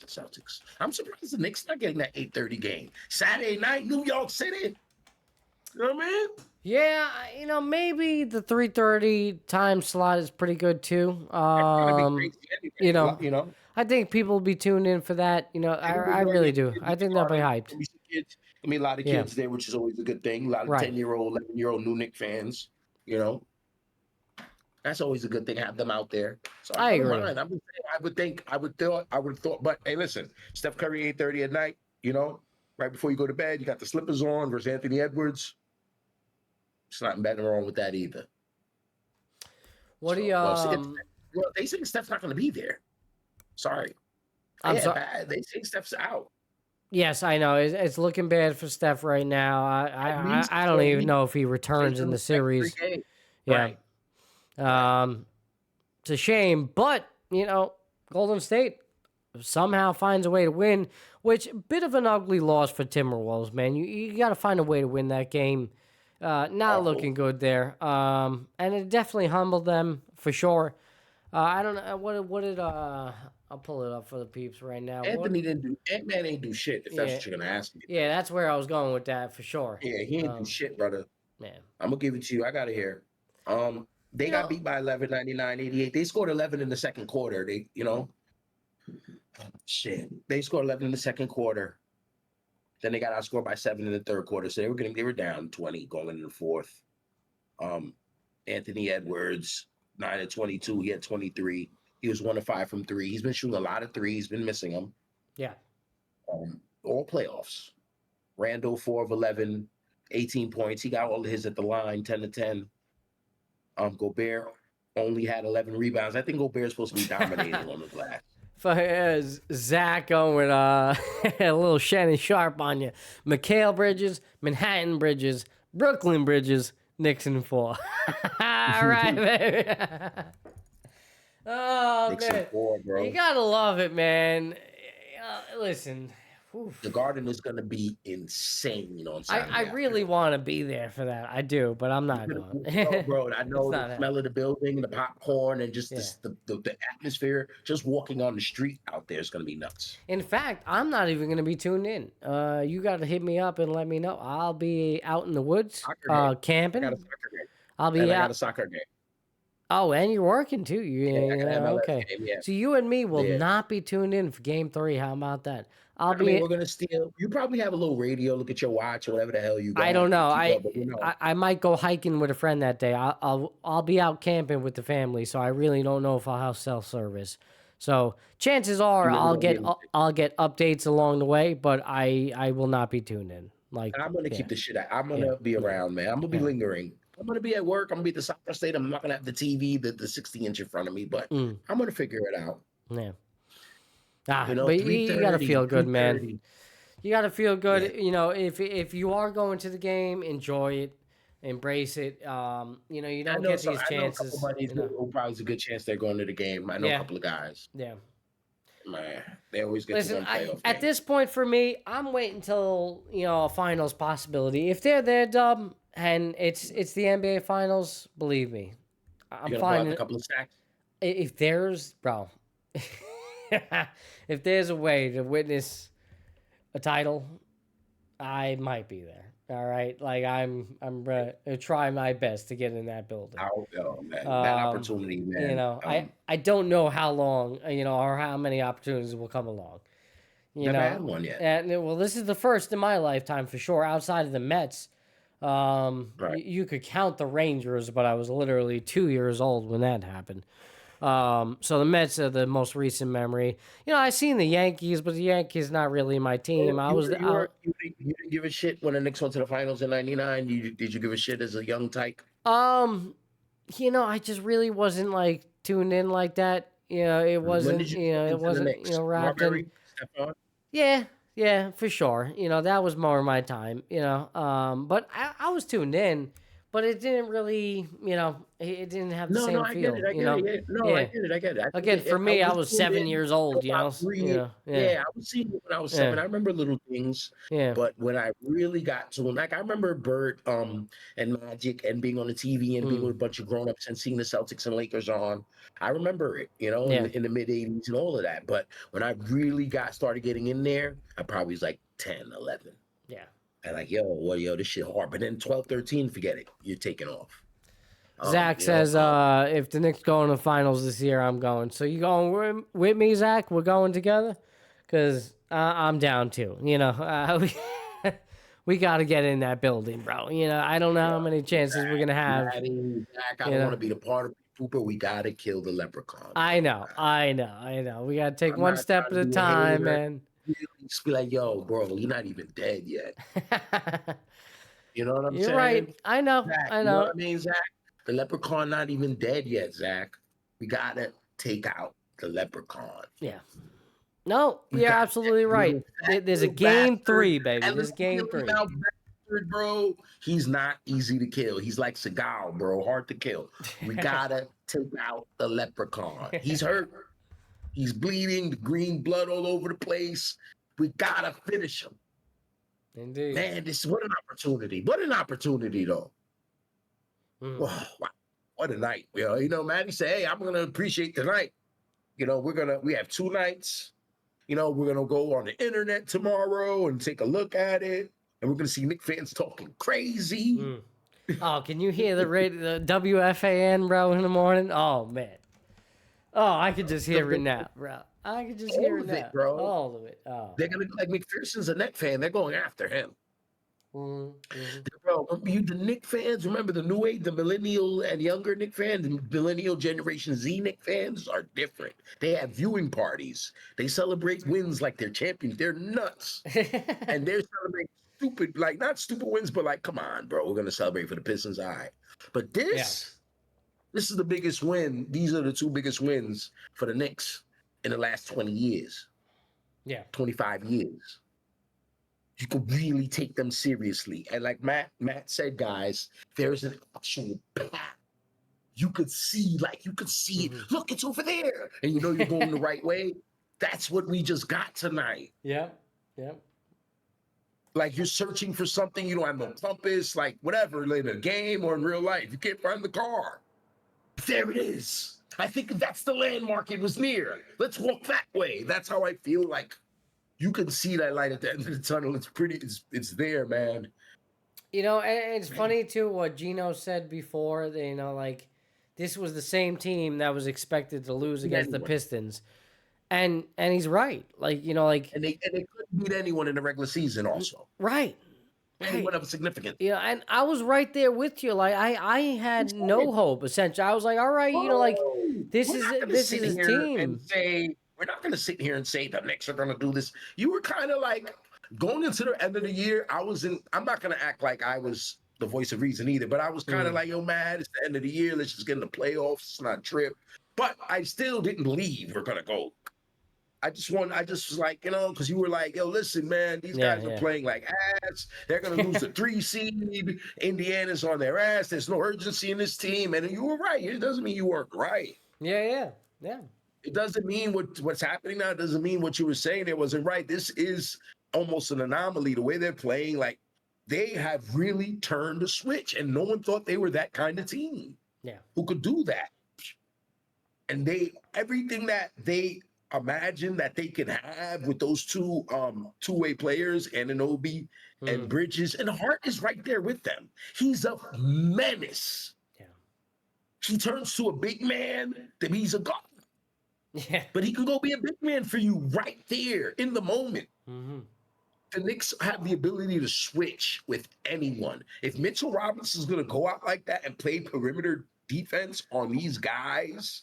Celtics. I'm surprised the Knicks not getting that 8:30 game Saturday night, New York City. You know what I mean? Yeah, maybe the 3:30 time slot is pretty good too. I think people will be tuned in for that. I really do. I think they'll be hyped. There'll be a lot of kids there, which is always a good thing. A lot of 10-year-old, 11-year-old new Knicks fans. That's always a good thing. Have them out there. So I agree. I would have thought. But hey, listen, Steph Curry 8:30 at night. Right before you go to bed, you got the slippers on versus Anthony Edwards. It's not nothing wrong with that either. What do you? They think Steph's not going to be there. Sorry, I'm sorry. They think Steph's out. Yes, I know. It's looking bad for Steph right now. I don't even know if he returns in the series. Yeah, right. It's a shame, but Golden State, somehow finds a way to win, which bit of an ugly loss for Timberwolves, man. You got to find a way to win that game. Not looking good there. And it definitely humbled them for sure. I don't know what did I'll pull it up for the peeps right now. Ant-Man ain't do shit, if that's what you're gonna ask me. Yeah, that's where I was going with that for sure. Yeah, he ain't do shit, brother. Yeah. I'm gonna give it to you. I got it here. They got beat by 11, 99-88. They scored 11 in the second quarter. They scored 11 in the second quarter. Then they got outscored by 7 in the third quarter. So they were down 20 going into the fourth. Anthony Edwards, 9 of 22. He had 23. He was 1 of 5 from 3. He's been shooting a lot of threes, been missing them. Yeah. All playoffs. Randall, 4 of 11, 18 points. He got all of his at the line, 10 to 10. Gobert only had 11 rebounds. I think Gobert's supposed to be dominating on the glass. For Zach going a little Shannon Sharp on you. Mikal Bridges, Manhattan Bridges, Brooklyn Bridges, Nixon 4. All right, baby. Oh, Nixon man. 4, bro. You got to love it, man. Listen. Oof. The Garden is going to be insane on Saturday. I really want to be there for that. I do, but I'm not going. Bro, I know the smell of the building, the popcorn, and just the atmosphere. Just walking on the street out there is going to be nuts. In fact, I'm not even going to be tuned in. You got to hit me up and let me know. I'll be out in the woods camping. I got a soccer game. I'll be out. I got a soccer game. Oh, and you're working too. Okay. Game, yeah. So you and me will not be tuned in for Game 3. How about that? We're gonna steal. You probably have a little radio. Look at your watch or whatever the hell you got. I don't know. I might go hiking with a friend that day. I'll be out camping with the family, so I really don't know if I'll have cell service. So chances are I'll get updates along the way, but I will not be tuned in. Like I'm gonna keep the shit out. I'm gonna be around, man. I'm gonna be lingering. I'm gonna be at work. I'm gonna be at the soccer stadium. I'm not gonna have the TV, the 60-inch in front of me, but I'm gonna figure it out. Yeah. But you gotta feel good, man. You gotta feel good. Yeah. If you are going to the game, enjoy it, embrace it. You don't get these chances. I know a couple buddies who probably is a good chance they're going to the game. I know a couple of guys. Yeah. Man, they always get to one playoff at this point for me, I'm waiting until a finals possibility. If they're there, Dub, and it's the NBA Finals, believe me, I'm fine. A couple of stacks. If there's if there's a way to witness a title, I might be there. All right, like I'm gonna try my best to get in that building. Oh man, that opportunity, man. I don't know how long, or how many opportunities will come along. Never had one yet. And this is the first in my lifetime for sure. Outside of the Mets, right. You could count the Rangers, but I was literally 2 years old when that happened. So the Mets are the most recent memory. I seen the Yankees, but the Yankees not really my team. You didn't give a shit when the Knicks went to the finals in '99. Did you give a shit as a young tyke? I just really wasn't like tuned in like that. It wasn't. It wasn't. Wrapped in. Yeah, for sure. That was more my time. But I was tuned in. But it didn't really, it didn't have the same feel. I get it. Again, for me, I was 7 years old, Yeah, I was seeing it when I was 7. I remember little things. Yeah. But when I really got to them, like I remember Bert and Magic and being on the TV and being with a bunch of grown-ups and seeing the Celtics and Lakers on. I remember it, in the mid-'80s and all of that. But when I really started getting in there, I probably was like 10, 11. Yeah. And like, this shit hard. But then 12, 13, forget it. You're taking off. Zach says, if the Knicks go in the finals this year, I'm going. So you going with me, Zach? We're going together? Because I'm down too. We got to get in that building, bro. I don't know how many chances we're going to have. Zach, I don't want to be the part of people, but we got to kill the leprechaun. I know. We got to take one step at a time, man. Just be like, bro, you're not even dead yet. You know what I'm saying? You're right. I know. Zach, I know. You know what I mean, Zach? The leprechaun not even dead yet, Zach. We gotta take out the leprechaun. Yeah. No, you're absolutely right. There's a game 3, baby. There's game 3. Bro, he's not easy to kill. He's like Seagal, bro. Hard to kill. We gotta take out the leprechaun. He's hurt. He's bleeding, the green blood all over the place. We gotta finish him. Indeed. Man, what an opportunity. What an opportunity, though. Wow, what a night. Matty said, hey, I'm gonna appreciate tonight. We have 2 nights. We're gonna go on the internet tomorrow and take a look at it. And we're gonna see Knicks fans talking crazy. Oh, can you hear the WFAN, bro, in the morning? Oh, man. Oh, I could just hear it now, bro. I could just hear it now. Bro. All of it. Oh. They're going to, like, McPherson's a Knicks fan. They're going after him. Mm-hmm. Bro, the Knicks fans, remember the new age, the millennial and younger Knicks fans, the millennial Generation Z Knicks fans are different. They have viewing parties. They celebrate wins like they're champions. They're nuts. And they're celebrating stupid, like, not stupid wins, but like, come on, bro, we're going to celebrate for the Pistons. All right. But this is the biggest win. These are the 2 biggest wins for the Knicks in the last 20 years. Yeah. 25 years. You could really take them seriously. And like Matt said, guys, there's an actual path. You could see it. Look, it's over there. And you're going the right way. That's what we just got tonight. Yeah. Like you're searching for something, you don't have no compass, like whatever, in a game or in real life. You can't find the car. There it is. I think that's the landmark it was near. Let's walk that way. That's how I feel like you can see that light at the end of the tunnel. It's pretty, it's there, man. And it's funny too what Gino said before, like this was the same team that was expected to lose against the Pistons. And he's right. And they couldn't beat anyone in the regular season also. Right. Anyone of significance. And I was right there with you. Like I had no hope, essentially. I was like, all right, this is his team. And say, we're not gonna sit here and say the Knicks are gonna do this. You were kind of like going into the end of the year. I'm not gonna act like I was the voice of reason either, but I was kind of like, yo, man, it's the end of the year. Let's just get in the playoffs. It's not a trip. But I still didn't believe we're gonna go. I just was like, because you were like, yo, listen, man, these guys are playing like ass. They're going to lose the 3 seed. Indiana's on their ass. There's no urgency in this team. And you were right. It doesn't mean you weren't right. Yeah. It doesn't mean what's happening now. It doesn't mean what you were saying there wasn't right. This is almost an anomaly. The way they're playing, like, they have really turned the switch. And no one thought they were that kind of team who could do that. And everything that they imagine that they can have with those 2 two-way players, Anunoby and Bridges, and Hart is right there with them. He's a menace. Yeah. He turns to a big man, then he's a guard. Yeah. But he can go be a big man for you right there in the moment. Mm-hmm. The Knicks have the ability to switch with anyone. If Mitchell Robinson's going to go out like that and play perimeter defense on these guys,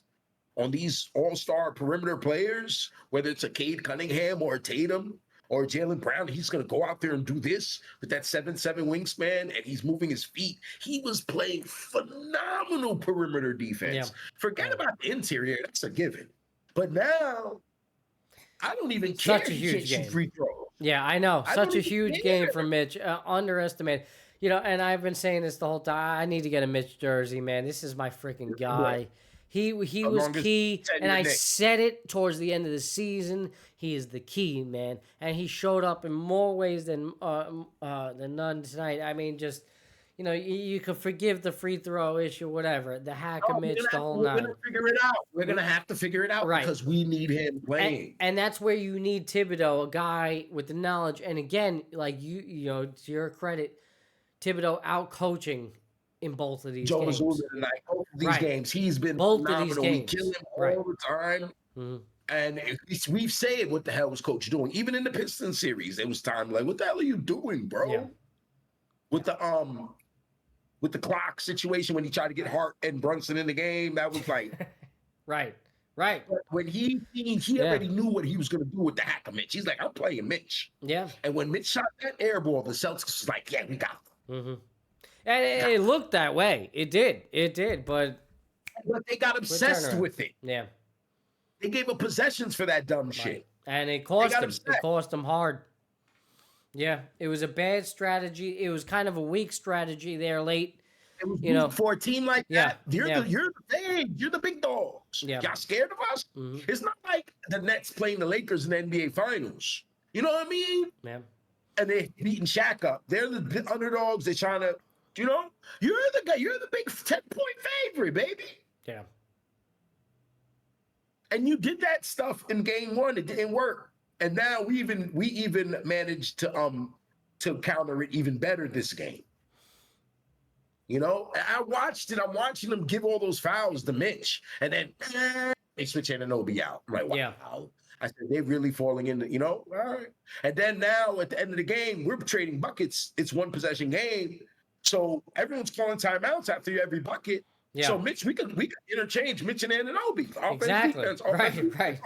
on these all-star perimeter players, whether it's a Cade Cunningham or a Tatum or Jaylen Brown, he's going to go out there and do this with that 7'7" wingspan, and he's moving his feet. He was playing phenomenal perimeter defense. Yeah. Forget about the interior. That's a given. But now, I don't even care. Such a huge game. Free throws. Yeah, I know. Such a huge game for Mitch. Underestimated. And I've been saying this the whole time. I need to get a Mitch jersey, man. This is my freaking guy. Yeah. He was key, and I said it towards the end of the season. He is the key, man, and he showed up in more ways than none tonight. I mean, just you could forgive the free throw issue, whatever, the hack of Mitch, the whole nine. We're gonna figure it out. We're gonna have to figure it out because we need him playing, and that's where you need Thibodeau, a guy with the knowledge. And again, like to your credit, Thibodeau out coaching in both of these games. Tonight, both of these games, he's been phenomenal. We kill him all the time. Mm-hmm. And we've said, what the hell was Coach doing? Even in the Pistons series, it was time like, what the hell are you doing, bro? Yeah. With the clock situation when he tried to get Hart and Brunson in the game, that was like right. But when he already knew what he was going to do with the hack of Mitch. He's like, I'm playing Mitch. Yeah. And when Mitch shot that air ball, the Celtics was like, yeah, we got them. Mm-hmm. And it looked that way. It did, but they got obsessed with it. Yeah. They gave up possessions for that dumb shit. And it cost them. It cost them hard. Yeah. It was a bad strategy. It was kind of a weak strategy there late. It was you know, for a team like yeah, that. You're yeah. you're the big dogs. Yeah. Y'all scared of us? Mhm. It's not like the Nets playing the Lakers in the NBA Finals. You know what I mean? Yeah. And they're beating Shaq up. They're the underdogs. They're trying to, you know, you're the guy. You're the big 10-point favorite, baby. Yeah. And you did that stuff in game one. It didn't work. And now we even managed to counter it even better this game. You know, I watched it. I'm watching them give all those fouls to Mitch, and then they switch Anunoby out. I'm like, wow. Yeah. I said, they're really falling into, you know, all right. And then now at the end of the game, we're trading buckets. It's one possession game. So everyone's calling timeouts after every bucket. Yeah. So Mitch, we could interchange Mitch and Anunoby. Exactly. Defense, Right.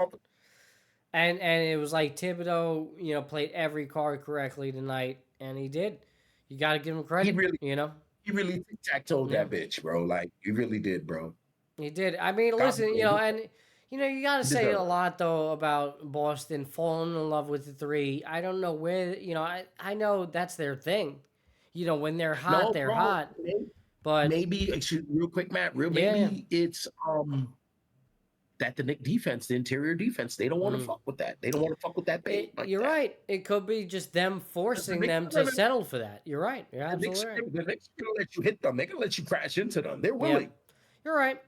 And it was like Thibodeau, you know, played every card correctly tonight, and he did. You got to give him credit. You know, he really tic-tac-toed that bitch, bro. Like, he really did, bro. He did. I mean, listen, you know, and you know, you got to say a lot though about Boston falling in love with the three. I don't know where, you know, I know that's their thing. You know, when they're hot, they're hot. But maybe, real quick, Matt, maybe it's that the Knicks defense, the interior defense, they don't want to fuck with that. They don't want to fuck with that bait. You're right. It could be just them forcing them to settle for that. You're right. You're absolutely right. The Knicks are gonna let you hit them. They're gonna let you crash into them. They're willing. Yeah. You're right.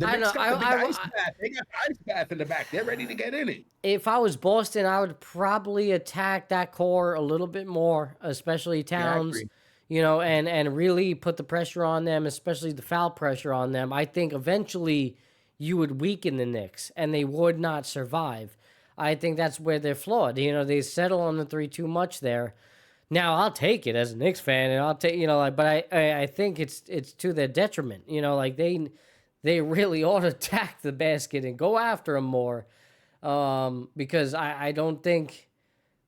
I know. Ice bath. They got ice bath in the back. They're ready to get in it. If I was Boston, I would probably attack that core a little bit more, especially Towns. Yeah, you know, and really put the pressure on them, especially the foul pressure on them. I think eventually you would weaken the Knicks, and they would not survive. I think that's where they're flawed. You know, they settle on the three too much there. Now, I'll take it as a Knicks fan, and I'll take, you know, like, but I think it's to their detriment. You know, like they really ought to attack the basket and go after them more, because I don't think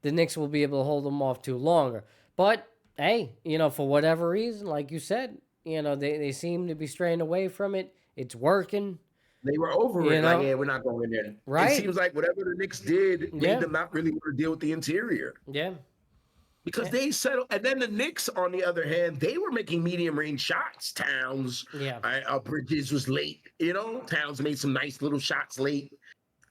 the Knicks will be able to hold them off too longer. But hey, you know, for whatever reason, like you said, you know, they seem to be straying away from it. It's working. They were over it. Like, yeah, we're not going there. Right. It seems like whatever the Knicks did made them not really want to deal with the interior. Yeah. Because they settled. And then the Knicks, on the other hand, they were making medium-range shots. Towns. Yeah. Bridges was late. You know, Towns made some nice little shots late.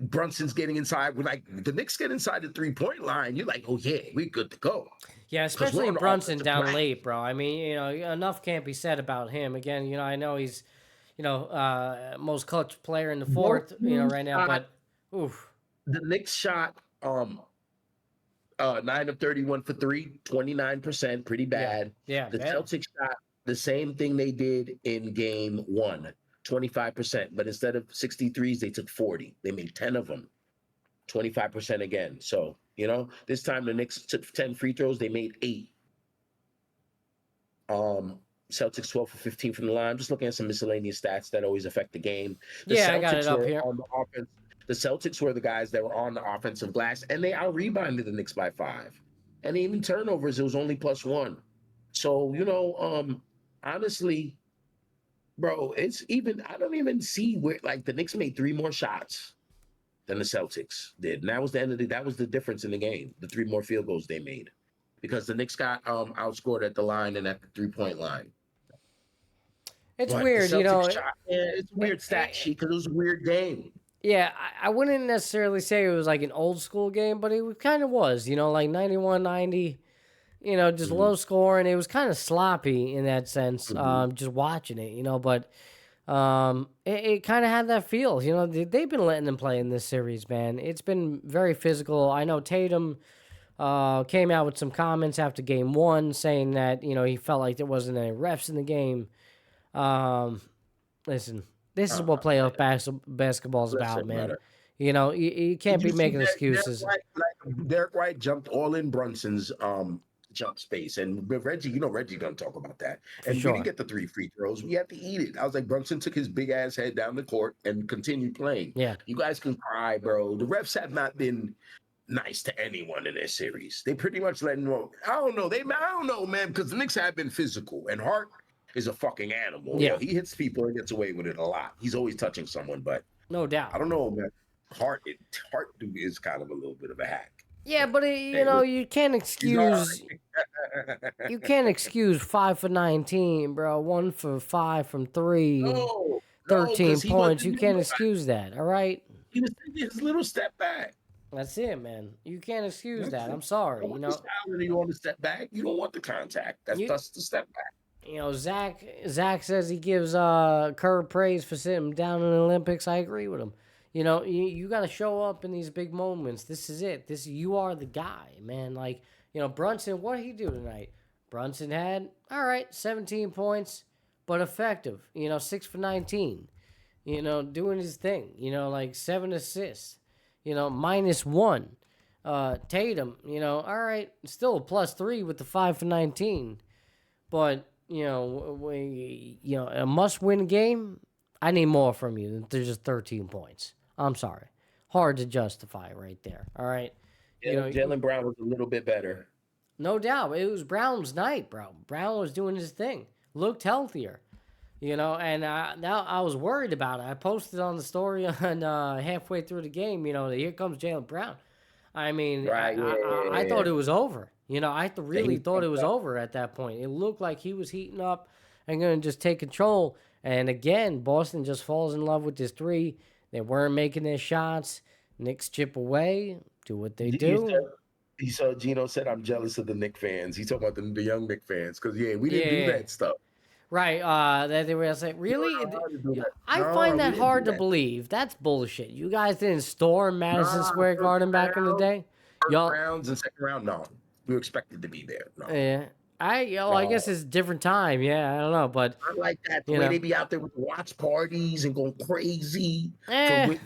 Brunson's getting inside. We're like, the Knicks get inside the three-point line. You're like, oh, yeah, we're good to go. Yeah, especially Brunson down late, bro. I mean, you know, enough can't be said about him. Again, you know, I know he's, you know, most clutch player in the fourth, you know, right now, but oof. The Knicks shot 9 of 31 for three, 29%, pretty bad. Yeah, the Celtics shot the same thing they did in game one, 25%, but instead of 63s, they took 40. They made 10 of them, 25% again. So, you know, this time the Knicks took 10 free throws, they made 8. Celtics 12 for 15 from the line. I'm just looking at some miscellaneous stats that always affect the game. The Celtics I got it up here. On the offense. The Celtics were the guys that were on the offensive glass, and they out-rebounded the Knicks by 5. And even turnovers, it was only +1. So, you know, honestly, bro, it's even, I don't even see where, like, the Knicks made 3 more shots than the Celtics did. And that was that was the difference in the game, the 3 more field goals they made. Because the Knicks got outscored at the line and at the 3-point line. It's weird, you know. It's a weird stat sheet because it was a weird game. Yeah, I wouldn't necessarily say it was like an old school game, but it kind of was, you know, like 91-90, you know, just low scoring. It was kind of sloppy in that sense, just watching it, you know, but it kind of had that feel, you know. They've been letting them play in this series, man. It's been very physical. I know Tatum came out with some comments after game one saying that, you know, he felt like there wasn't any refs in the game. Listen, this is what playoff basketball is about, man. Matter. You know, you can't be making excuses. Derek White jumped all in Brunson's jump space, and Reggie, you know, Reggie gonna talk about that. And we didn't get the 3 free throws. We had to eat it. I was like, Brunson took his big ass head down the court and continued playing. Yeah, you guys can cry, bro. The refs have not been nice to anyone in this series. They pretty much letting them. I don't know, man, because the Knicks have been physical, and Hart is a fucking animal. Yeah, you know, he hits people and gets away with it a lot. He's always touching someone, but no doubt. I don't know, man. Hart is kind of a little bit of a hack. Yeah, but you know, you can't excuse you can't excuse 5 for 19, bro. 1 for 5 from 3. No, 13 'cause he points. You wasn't can't doing excuse that, all right? He was taking his little step back. That's it, man. You can't excuse that. I'm sorry. You know, you want to step back. You don't want the contact. That's the step back. You know, Zach says he gives Kerr praise for sitting him down in the Olympics. I agree with him. You know, you got to show up in these big moments. This is it. You are the guy, man. Like, you know, Brunson, what did he do tonight? Brunson had, 17 points, but effective. You know, 6 for 19. You know, doing his thing. You know, like 7 assists. You know, -1. Tatum, you know, still a +3 with the 5 for 19. But, you know, a must-win game, I need more from you than just 13 points. I'm sorry. Hard to justify right there, all right? Yeah, you know, Jaylen Brown was a little bit better. No doubt. It was Brown's night, bro. Brown was doing his thing. Looked healthier. You know, and now I was worried about it. I posted on the story on halfway through the game, you know, here comes Jaylen Brown. I mean, I thought it was over. You know, I really thought it was over at that point. It looked like he was heating up and going to just take control. And again, Boston just falls in love with this 3. They weren't making their shots. Knicks chip away, do what they do. He saw Gino said, "I'm jealous of the Knicks fans." He's talking about the young Knicks fans because, we didn't do that stuff. Right, that they were saying, really? I find that hard to believe. That's bullshit. You guys didn't storm Madison Square Garden back in the day? First rounds and second round, no. We were expected to be there. No. Yeah. I guess it's a different time. Yeah, I don't know, but I like that. The way they be out there with watch parties and going crazy for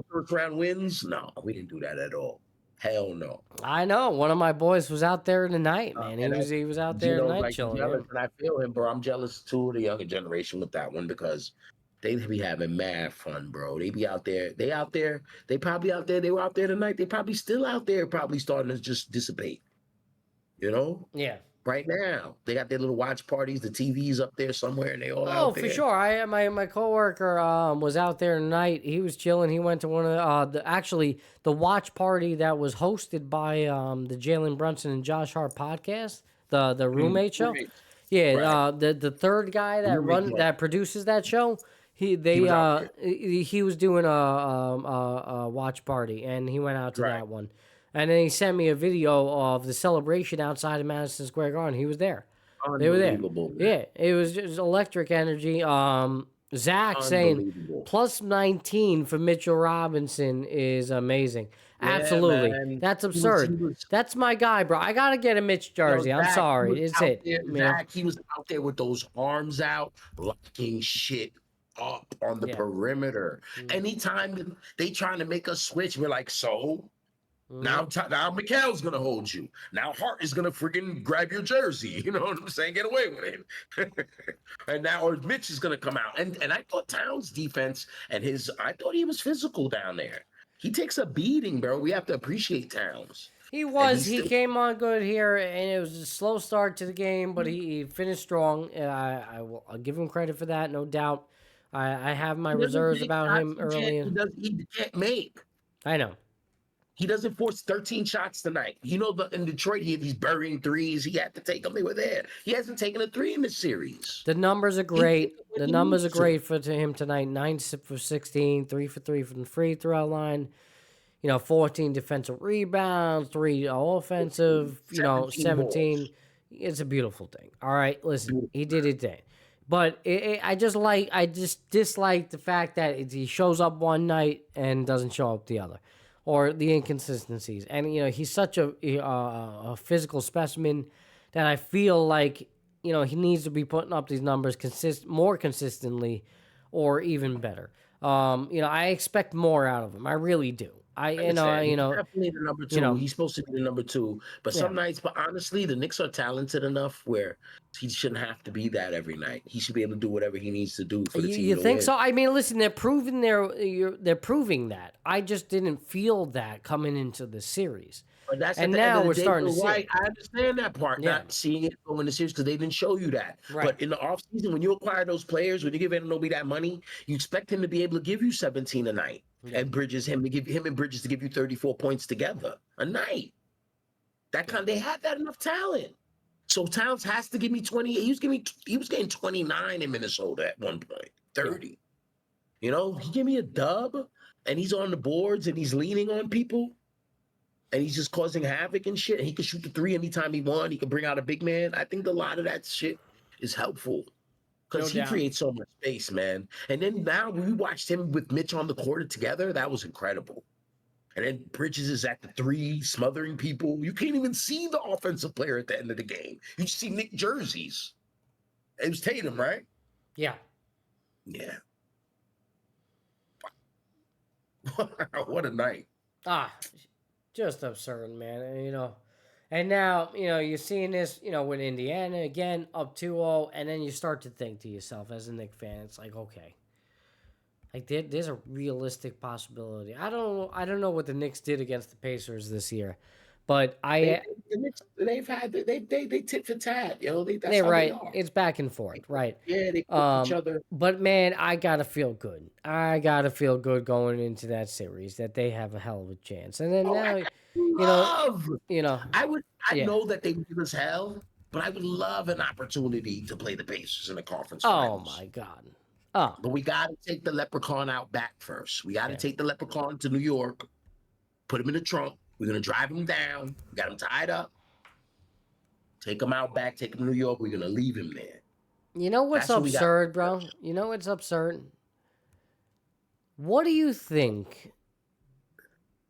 first round wins. No, we didn't do that at all. Hell no. I know. One of my boys was out there tonight, man. He was out there tonight chilling. And I feel him, bro. I'm jealous too of the younger generation with that one because they be having mad fun, bro. They be out there. They out there. They probably out there. They were out there tonight. They probably still out there, probably starting to just dissipate. You know? Yeah. Right now, they got their little watch parties. The TV's up there somewhere, and they all out there. Oh, for sure. My coworker was out there tonight. He was chilling. He went to one of the watch party that was hosted by the Jalen Brunson and Josh Hart podcast, the roommate show. Yeah, right. The third guy that produces that show. He was doing a watch party, and he went out to that one. And then he sent me a video of the celebration outside of Madison Square Garden. He was there. They were there. Man. Yeah, it was just electric energy. Zach saying +19 for Mitchell Robinson is amazing. Yeah, absolutely. Man. That's absurd. That's my guy, bro. I got to get a Mitch jersey. I'm sorry. It's it. Zach, he was out there with those arms out, locking shit up on the perimeter. Anytime they trying to make us switch, we're like, so? Now Mikhail's going to hold you. Now Hart is going to freaking grab your jersey. You know what I'm saying? Get away with it. And now Mitch is going to come out. And I thought Towns' defense I thought he was physical down there. He takes a beating, bro. We have to appreciate Towns. He was. He came on good here, and it was a slow start to the game, but he finished strong. I'll give him credit for that, no doubt. I have my reserves about him early. He can't make. I know. He doesn't force 13 shots tonight. You know, in Detroit, he's burying threes. He had to take them. They were there. He hasn't taken a 3 in this series. The numbers are great. The numbers are great for him tonight. 9 for 16, 3 for 3 from the free throw line. 14 defensive rebounds, 3 offensive. 17. It's a beautiful thing. All right, listen, he did his thing. But I just dislike the fact that he shows up one night and doesn't show up the other. Or the inconsistencies. And, he's such a physical specimen that I feel like, he needs to be putting up these numbers more consistently or even better. I expect more out of him. I really do. He's definitely the number 2. He's supposed to be the number 2. But some nights, but honestly, the Knicks are talented enough where he shouldn't have to be that every night. He should be able to do whatever he needs to do for the team. You think so? I mean, listen, they're proving that. I just didn't feel that coming into the series. But that's and now we're starting to see it. I understand that part, not seeing it go in the series because they didn't show you that. Right. But in the offseason, when you acquire those players, when you give Anunoby that money, you expect him to be able to give you 17 a night. And Bridges to give you 34 points together a night. They had that enough talent. So Towns has to give me 28. He was getting 29 in Minnesota at one point, 30. You know, he gave me a dub, and he's on the boards, and he's leaning on people, and he's just causing havoc and shit. And he can shoot the three anytime he wants. He can bring out a big man. I think a lot of that shit is helpful because he creates so much space, man. And then now we watched him with Mitch on the court together. That was incredible. And then Bridges is at the three, smothering people. You can't even see the offensive player at the end of the game. You just see Nick jerseys. It was Tatum, right? Yeah. Yeah. What a night. Just absurd, man. You know, and now, you know, you're seeing this, you know, with Indiana again, up 2-0, and then you start to think to yourself as a Knicks fan, it's like, okay. Like there's a realistic possibility. I don't know what the Knicks did against the Pacers this year, but they've had they tit for tat, yo. That's how right. they are. It's back and forth, right? Yeah, they put each other. But man, I gotta feel good. I gotta feel good going into that series that they have a hell of a chance. And then now, I know that they would give us hell, but I would love an opportunity to play the Pacers in the conference finals. Oh my God. But we got to take the leprechaun out back first. We got to take the leprechaun to New York, put him in the trunk. We're going to drive him down. We got him tied up. Take him out back, take him to New York. We're going to leave him there. You know what's absurd, bro? You know what's absurd? What do you think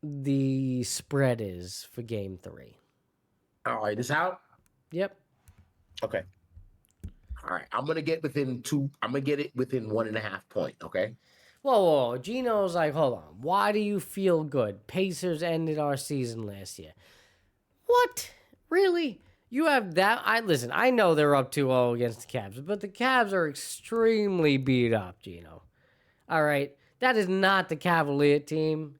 the spread is for Game 3? All right, it's out? Yep. Okay. All right, I'm gonna get within 1.5 points. Okay. Whoa! Gino's like, hold on. Why do you feel good? Pacers ended our season last year. What? Really? You have that? I know they're up 2-0 against the Cavs, but the Cavs are extremely beat up, Gino. All right, that is not the Cavalier team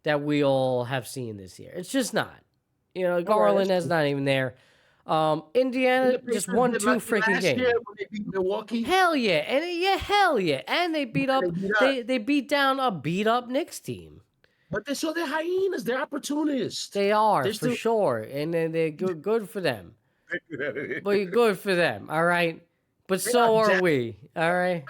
that we all have seen this year. It's just not. You know, Garland is not even there. Indiana just won 2 freaking games. Year when they beat Milwaukee. Hell yeah, and they beat up. They beat down a beat up Knicks team. But they're hyenas. They're opportunists. They are for sure, and they're good for them. But you're good for them, all right. But so are we, all right.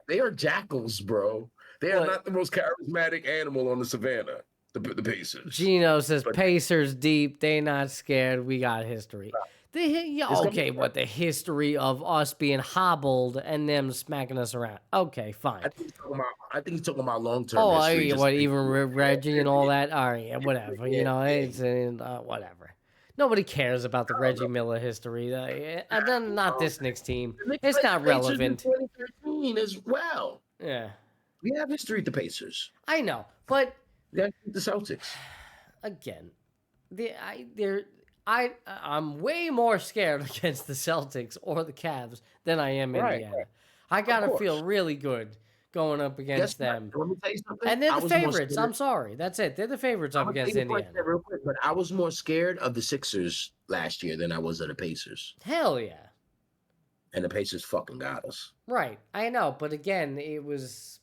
They are jackals, bro. They are not the most charismatic animal on the savannah. The Pacers. Gino says Pacers deep. They not scared. We got history. But the history of us being hobbled and them smacking us around. Okay, fine. I think he's talking about long-term history. Even Reggie and all that? All right, whatever. It's whatever. Nobody cares about the Reggie Miller history. Not this Knicks team. It's not relevant. 2013 as well. Yeah. We have history with the Pacers. I know, but... Yeah, the Celtics. Again, I'm way more scared against the Celtics or the Cavs than I am Indiana. Right. I gotta feel really good going up against them. Let me tell you something. And they're the favorites. I'm sorry. That's it. They're the favorites up against Indiana. Real quick, but I was more scared of the Sixers last year than I was of the Pacers. Hell yeah. And the Pacers fucking got us. Right. I know, but again, it was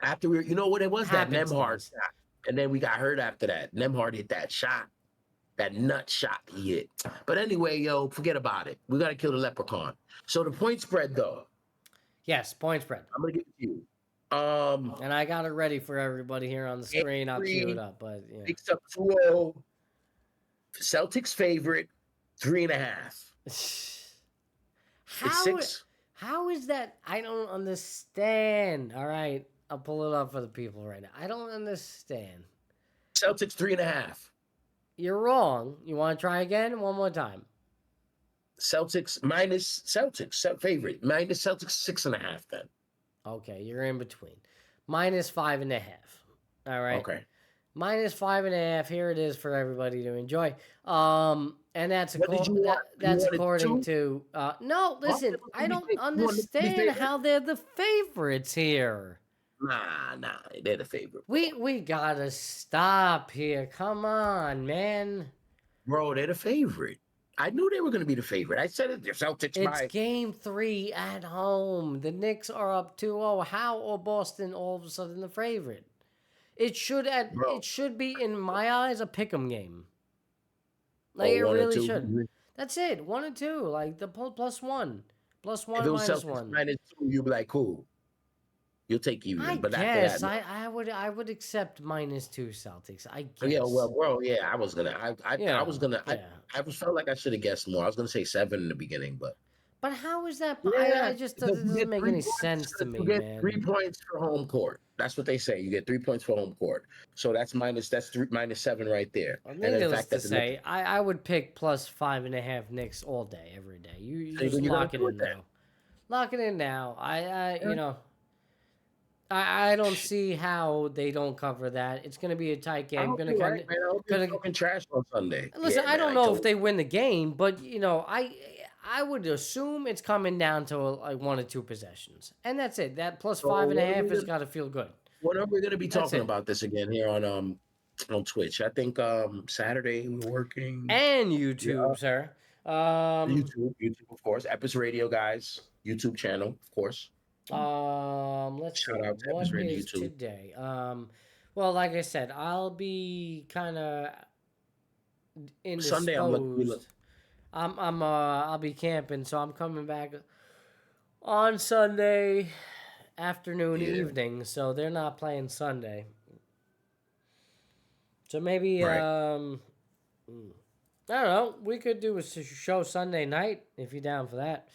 after you know what it was? That Nembhard shot. And then we got hurt after that. Nembhard hit that shot. That nut shot he hit. But anyway, yo, forget about it. We got to kill the leprechaun. So the point spread, though. Yes, point spread. I'm going to give it to you. And I got it ready for everybody here on the screen. I'll cue it up. But yeah. Picks up 2-0. Celtics favorite, 3.5. How is that? I don't understand. All right. I'll pull it up for the people right now. I don't understand. Celtics 3.5. You're wrong. You want to try again? One more time. Celtics minus Celtics favorite. Minus Celtics 6.5 then. Okay, you're in between. Minus 5.5. All right. Okay. Minus 5.5. Here it is for everybody to enjoy. And that's according to. No, listen. I don't understand how they're the favorites here. Nah, they're the favorite. We gotta stop here. Come on, man. Bro, they're the favorite. I knew they were going to be the favorite. I said it. The Celtics. It's Game 3 at home. The Knicks are up 2-0. How are Boston all of a sudden the favorite? It should be in my eyes a pick'em game. Like it really should. That's it. 1 and 2. Like the plus one. Plus one, If it was minus Celtics one. -2, you'd be like, cool. You'll take even. I But guess after that, I would accept -2 Celtics. I guess. yeah, well, yeah. I was gonna. I was gonna. Yeah. I felt like I should have guessed more. I was gonna say 7 in the beginning, but But how is that? yeah, I just doesn't make any sense to me, you get man. 3 points for home court. That's what they say. You get 3 points for home court. So that's -7 right there. Well, And the needless fact to that the say, I would pick +5.5 Knicks all day, every day. You just you're lock it gonna in do it now. Lock it in now. I don't see how they don't cover that. It's gonna be a tight I game. hope Gonna you're kind right, of man. I hope you're talking trash on Sunday. listen. Yeah, I man, don't know if told they win the game, but I would assume it's coming down to like 1 or 2 possessions, and that's it. That plus So 5.5 has got to feel good. When are we going to be That's talking it. about this again here on Twitch? I think Saturday we're working. And YouTube, sir. YouTube, of course. Epis Radio, guys. YouTube channel, of course. Let's Shout see. out to What Epis Radio is YouTube. today? Well, like I said, I'll be kind of indisposed. Sunday, I'll be camping, so I'm coming back on Sunday afternoon, evening. So they're not playing Sunday. So maybe Right. I don't know. We could do a show Sunday night if you're down for that.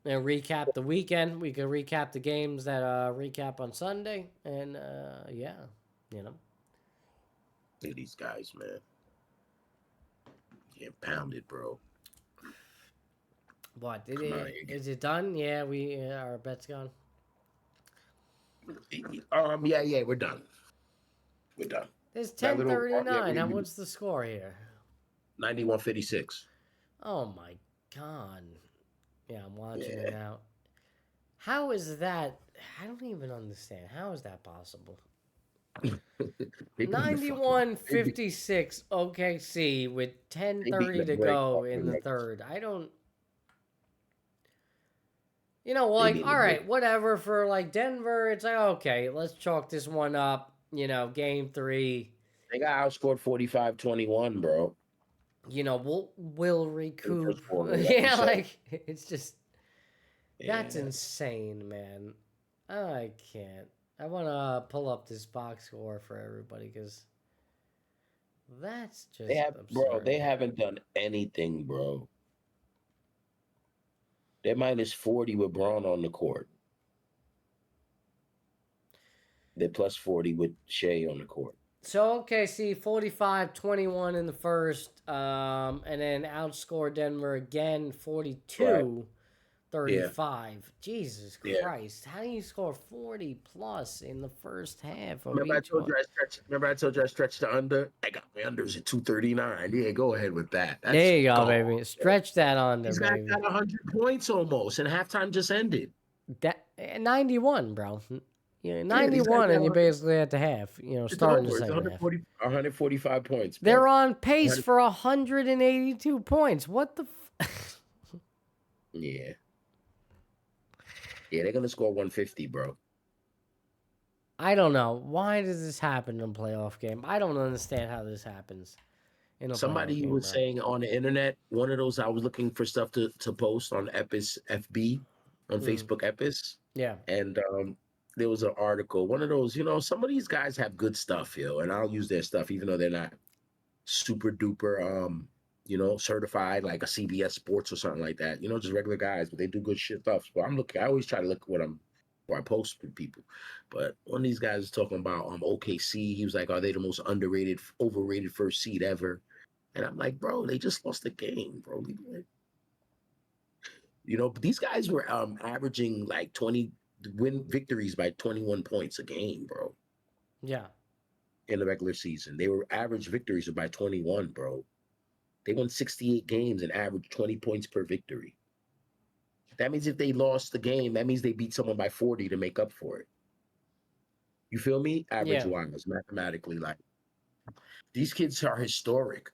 And recap the weekend. We could recap the games that recap on Sunday, and yeah, you know. Look at these guys, man. Getting pounded, bro. What is it done? Yeah, our bet's gone. Yeah, we're done. We're done. It's That little- 10:39. yeah, Now what's the score here? 91-56. Oh my god. Yeah, I'm watching it now. How is that? I don't even understand. How is that possible? 91-56 OKC with 10:30 to go in the third. I don't. You know, like, all right, whatever. For like Denver, it's like, okay, let's chalk this one up. You know, game 3. They got outscored 45-21, bro. You know, we'll recoup. Quarter, Yeah, like it's just that's Yeah. insane, man. I can't. I want to pull up this box score for everybody because that's just absurd. They haven't done anything, bro. They're -40 with Braun on the court. They're +40 with Shea on the court. So OKC 45-21 in the first, and then outscore Denver again 42-35. Jesus Christ! How do you score 40+ in the first half? Remember I told you I stretched the under? I got my unders at 239. Yeah, go ahead with that. That's there you go, gone. baby. Stretch that under, These guys baby. got 100 points almost, and halftime just ended. That 91, bro. Yeah, these 91, guys and you're got basically at the half. You know, It's starting over. the It's second half. 145 points. Bro. They're on pace for 182 points. What the? Yeah. Yeah, they're gonna score 150, bro. I don't know. Why does this happen in a playoff game? I don't understand how this happens. Somebody playoff game, was bro. saying on the internet, one of those, I was looking for stuff to post on Epis FB on Facebook Epis. Yeah. And there was an article, one of those, some of these guys have good stuff, and I'll use their stuff even though they're not super duper certified like a CBS Sports or something like that. Just regular guys, but they do good shit stuff. So I always try to look at what I post with people. But one of these guys was talking about OKC. He was like, are they the most overrated first seed ever? And I'm like, bro, they just lost the game, bro. But these guys were averaging like 20 victories by 21 points a game, bro. Yeah. In the regular season. They were average victories by 21, bro. They won 68 games and averaged 20 points per victory. That means if they lost the game, that means they beat someone by 40 to make up for it. You feel me? Average-wise, mathematically, like these kids are historic.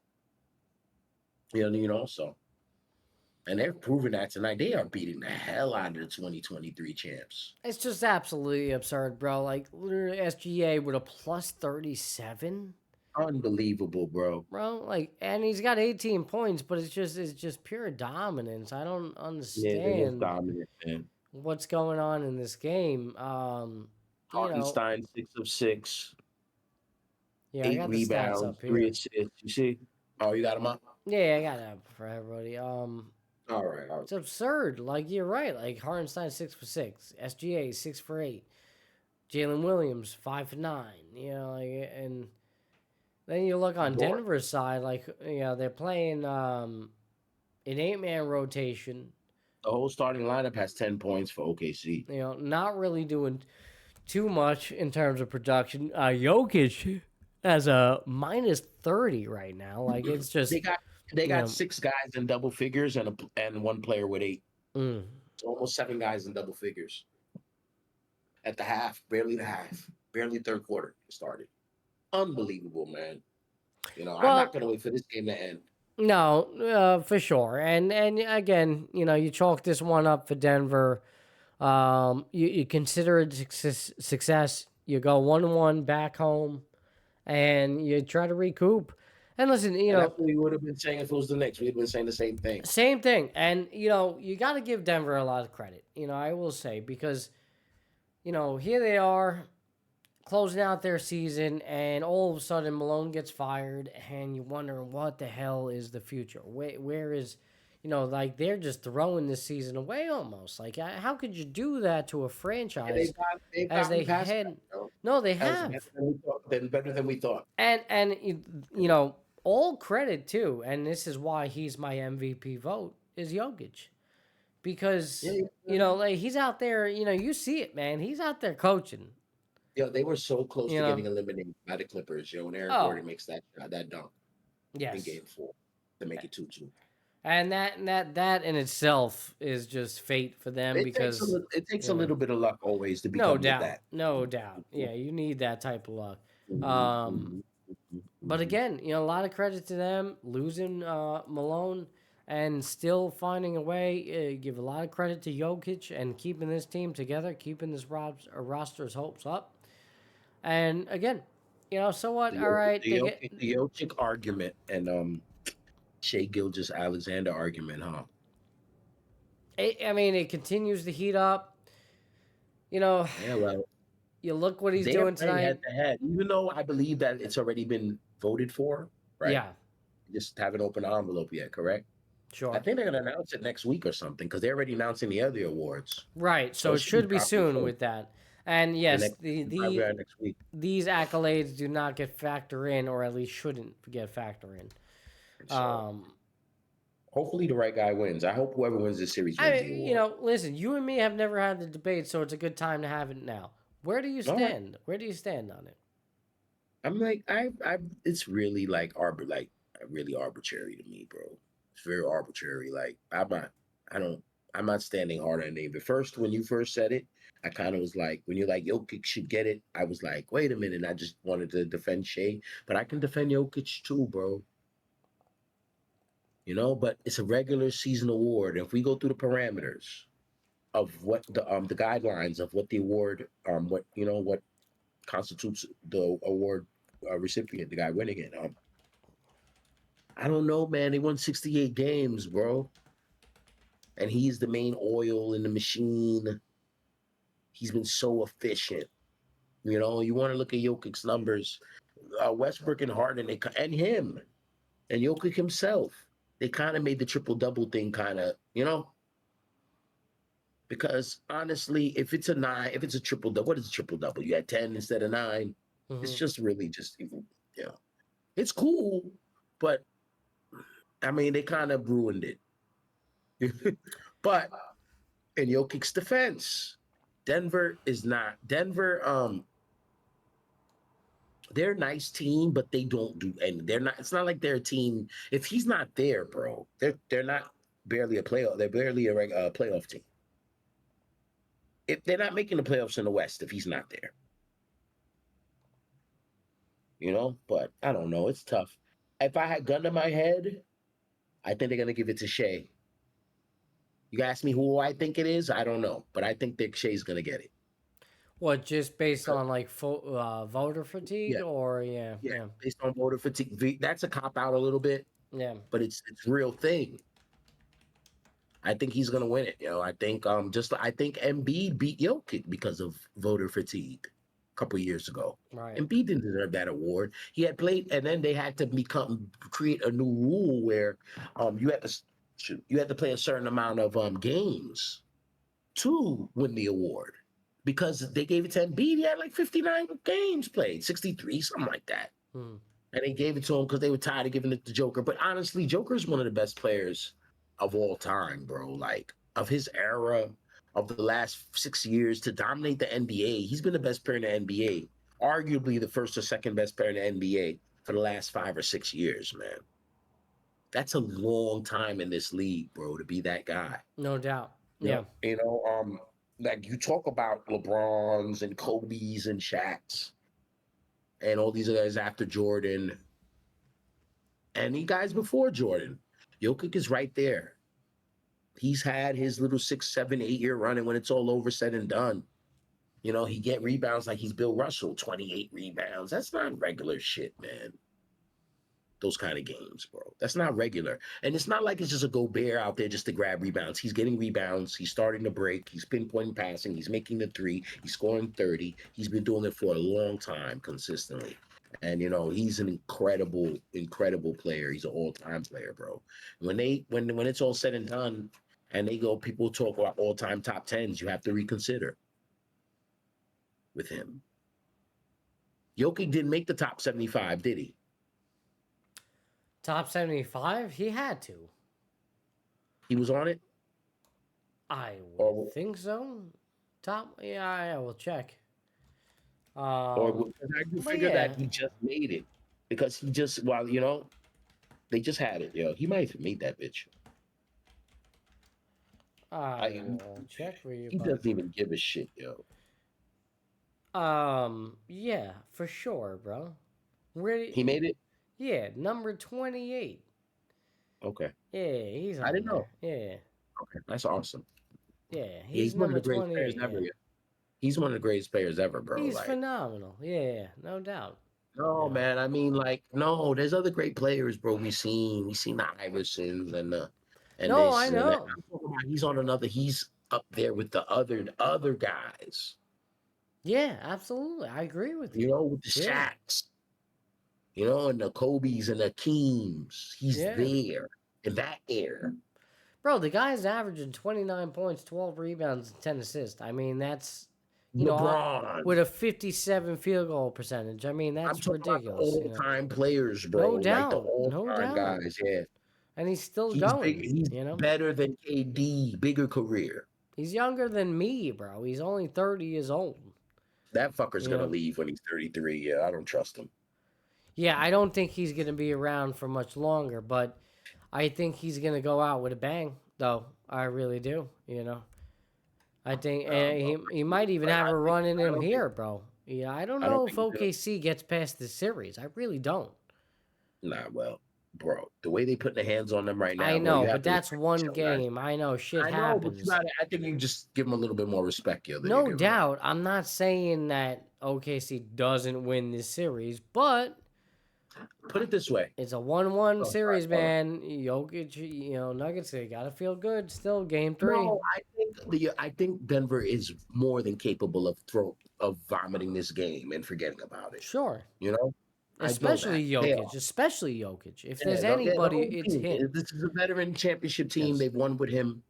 So. And they're proving that tonight. They are beating the hell out of the 2023 champs. It's just absolutely absurd, bro. Like, literally SGA with a +37. Unbelievable, bro. bro. Like, and he's got 18 points, but it's just pure dominance. I don't Yeah, it was understand dominant, man. what's going on in this game. You know, Hartenstein, 6 of 6, yeah, I 8 got the stats rebounds, up 3 here. assists. You see? Oh, you got him up? Yeah, I got that for everybody. All right. It's absurd. Like, you're right. Like, Hartenstein 6 for 6, SGA 6 for 8, Jalen Williams 5 for 9. You know, like, and then you look on Dort. Denver's side, like, you know, they're playing an 8-man rotation. The whole starting lineup has 10 points for OKC. You know, not really doing too much in terms of production. Jokic has a minus 30 right now. Like, it's just They got know, 6 guys in double figures and one player with 8. mm. It's almost 7 guys in double figures. At the half, barely third quarter it started. Unbelievable, man. You know, I'm not gonna wait for this game to end. No, for sure. And again, you know, you chalk this one up for Denver. You consider it success. You go 1-1 back home, and you try to recoup. And listen, you know, That's what we would have been saying if it was the Knicks. We'd been saying the same thing. same thing. And you know, you got to give Denver a lot of credit. You know, I will say, because you know, here they are closing out their season, and all of a sudden Malone gets fired, and you're wondering what the hell is the future? Where is, you know, like, they're just throwing this season away almost. Like, how could you do that to a franchise They've as they gotten past head? that, though. No, they That was have, better than we thought. and you know, all credit too, and this is why he's my MVP vote, is Jokic. Because you know, like, he's out there, you know, you see it, man. He's out there coaching. Yeah, they were so close You to know? getting eliminated by the Clippers. You know, when Aaron Oh. Gordon makes that dunk in Yes, Game 4 to make it 2-2. and that in itself is just fate for them, because It takes you a know, little bit of luck always to no become doubt, that. no doubt. Yeah, you need that type of luck. Mhm. But again, you know, a lot of credit to them losing Malone and still finding a way. Give a lot of credit to Jokic and keeping this team together, keeping this roster's hopes up. And again, you know, so what? All right, The Jokic argument and Shea Gilgeous Alexander argument, huh? I mean, it continues to heat up. You know, Yeah, well, you look what he's they're doing playing tonight. head to head. Even though I believe that it's already been voted for, right? Yeah, Just haven't opened the envelope yet, correct? sure. I think they're gonna announce it next week or something because they're already announcing the other awards. Right, so So it should be probably soon soon. with that. And yes, Probably around next week. these accolades do not get factor in, or at least shouldn't get factor in. So, hopefully the right guy wins. I hope whoever wins this series wins I the mean, award. you know, listen, you and me have never had the debate, so it's a good time to have it now. Where do you All right. stand? Where do you stand on it? I'm like, it's really like really arbitrary to me, bro. It's very arbitrary. Like, I'm not standing hard on David. First, when you first said it, I kind of was like, when you're like, Jokic should get it, I was like, wait a minute. I just wanted to defend Shea, but I can defend Jokic too, bro. You know, but it's a regular season award. If we go through the parameters of what the guidelines of what the award, what constitutes the award recipient, the guy winning it. I don't know, man. They won 68 games, bro. And he's the main oil in the machine. He's been so efficient. You know, you want to look at Jokic's numbers. Westbrook and Harden, and him, and Jokic himself, they kind of made the triple-double thing kind of, you know? Because honestly, if it's a triple-double, what is a triple-double? You had 10 instead of 9. It's just really it's cool, but I mean, they kind of ruined it. But in Jokic's defense, Denver, they're a nice team, but they don't do any. They're not. It's not like they're a team. If he's not there, bro, they're not barely a playoff. They're barely a playoff team. If they're not making the playoffs in the West, if he's not there, you know. But I don't know. It's tough. If I had gun to my head, I think they're gonna give it to Shea. You ask me who I think it is, I don't know, but I think that Shea's gonna get it. What, just based on like voter fatigue, Yeah, or yeah, yeah, yeah, based on voter fatigue. That's a cop out a little bit, yeah. but it's a real thing. I think he's gonna win it. I think I think Embiid beat Jokic because of voter fatigue a couple years ago. Right. Embiid didn't deserve that award. He had played, and then they had to create a new rule where you had to play a certain amount of games to win the award, because they gave it to Embiid. He had like 59 games played, 63, something like that. And they gave it to him because they were tired of giving it to Joker. But honestly, Joker's one of the best players of all time, bro. Like, of his era, of the last 6 years to dominate the NBA. He's been the best player in the NBA, arguably the first or second best player in the NBA for the last 5 or 6 years, man. That's a long time in this league, bro, to be that guy. No doubt. Yeah. Like, you talk about LeBrons and Kobe's and Shaq's and all these guys after Jordan and the guys before Jordan. Jokic is right there. He's had his little 6, 7, 8 year run, and when it's all over, said and done, he get rebounds like he's Bill Russell, 28 rebounds. That's not regular shit, man. Those kind of games, bro. That's not regular. And it's not like it's just a Gobert out there just to grab rebounds. He's getting rebounds. He's starting to break. He's pinpointing passing. He's making the 3. He's scoring 30. He's been doing it for a long time consistently. And, he's an incredible, incredible player. He's an all-time player, bro. When it's all said and done and people talk about all-time top 10s, you have to reconsider with him. Jokic didn't make the top 75, did he? Top 75? He had to. He was on it? I would think so. Yeah, I will check. Or I do figure that he just made it because he just, they just had it, He might have made that bitch. I will check for you. He doesn't even give a shit, yo. Yeah, for sure, bro. He made it? Yeah, number 28. Okay. Yeah, he's on I didn't know. Yeah. Okay, that's awesome. Yeah, he's one of the greatest players ever. Yeah. He's one of the greatest players ever, bro. He's phenomenal. Yeah, no doubt. No, man. I mean, there's other great players, bro. We've seen the Iversons and no, I know. He's on another. He's up there with the other guys. Yeah, absolutely. I agree with you. With the Shaqs. And the Kobe's and the Keems. He's there in that era. Bro, the guy's averaging 29 points, 12 rebounds, and 10 assists. I mean, that's, LeBron. With a 57 field goal percentage. I mean, that's ridiculous. All-time players, bro. No doubt. Like the all-time guys, yeah. And he's still going. He's better than KD, bigger career. He's younger than me, bro. He's only 30 years old. That fucker's going to leave when he's 33. Yeah, I don't trust him. Yeah, I don't think he's going to be around for much longer, but I think he's going to go out with a bang, though. I really do, I think he might even have a run in him here, bro. Yeah, I don't know if OKC gets past this series. I really don't. Nah, well, bro, the way they put their hands on them right now. I know, but that's one game. I know shit happens. But I think you just give them a little bit more respect here. No doubt. I'm not saying that OKC doesn't win this series, but put it this way. It's a 1-1 series, man. Jokic, Nuggets, they got to feel good still. Game 3. No, I think Denver is more than capable of vomiting this game and forgetting about it. Sure. Especially Jokic. If there's anybody, it's him. This is a veteran championship team. Yes. They've won with him.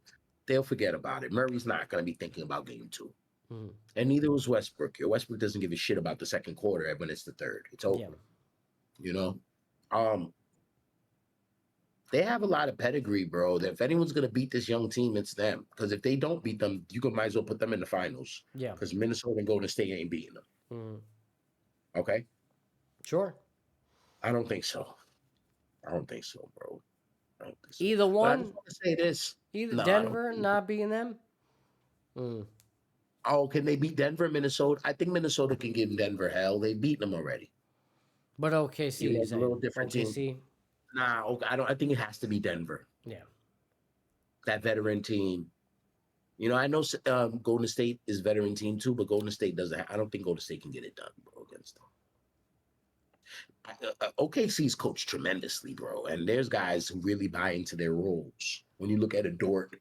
They'll forget about it. Murray's not going to be thinking about game 2. Mm. And neither was Westbrook. Westbrook doesn't give a shit about the second quarter when it's the third. It's over. Yeah. They have a lot of pedigree, bro. That if anyone's going to beat this young team, it's them. Because if they don't beat them, might as well put them in the finals. Yeah. Because Minnesota and Golden State ain't beating them. Mm. Okay? Sure. I don't think so. Bro. I don't think so. Either one? I just want to say this. Denver not beating them? Mm. Oh, can they beat Denver, Minnesota? I think Minnesota can give Denver hell. They've beaten them already. But OKC is a little different OKC? Team. Nah, I think it has to be Denver. Yeah. That veteran team. I know Golden State is veteran team too, but Golden State doesn't. I don't think Golden State can get it done, bro, against them. OKC's coached tremendously, bro, and there's guys who really buy into their roles. When you look at a Dort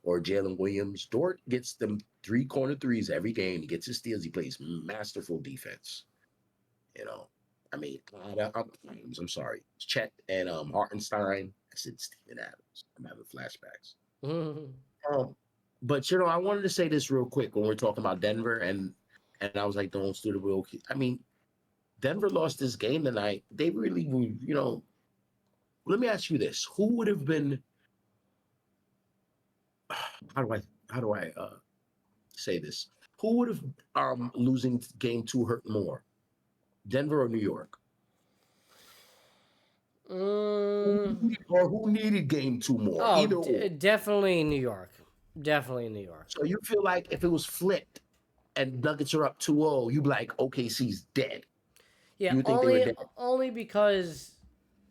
or Jalen Williams, Dort gets them 3 corner threes every game. He gets his steals. He plays masterful defense. I mean, I'm sorry, Chet and Hartenstein. I said Steven Adams. I'm having flashbacks. But I wanted to say this real quick when we're talking about Denver, and I was like, don't do the real. I mean, Denver lost this game tonight. They really, let me ask you this: who would have been? How do I say this? Who would have losing game 2 hurt more, Denver or New York? Or who needed game 2 more? Either or. Definitely New York. Definitely New York. So you feel like if it was flipped and Nuggets are up 2-0, you'd be like, OKC's dead. Yeah, only because,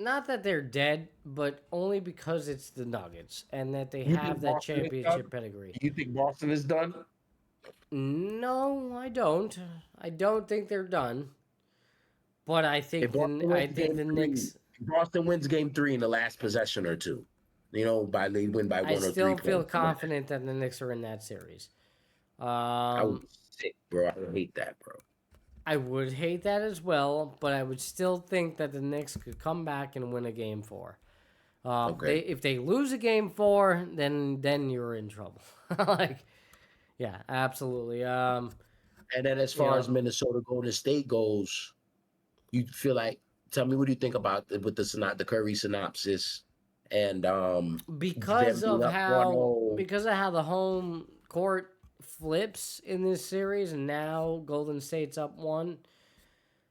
not that they're dead, but only because it's the Nuggets and that they have that championship pedigree. You think Boston is done? No, I don't. I don't think they're done. But I think the Knicks. Boston wins game 3 in the last possession or two. They win by 1 or 3 points. I still feel confident that the Knicks are in that series. I would sick, bro. I would hate that, bro. I would hate that as well, but I would still think that the Knicks could come back and win a game 4. Okay. If they lose a game 4, then you're in trouble. Yeah, absolutely. And then as far as Minnesota Golden State goes, you feel like, tell me what do you think about with the Curry synopsis and because of how the home court flips in this series, and now Golden State's up 1.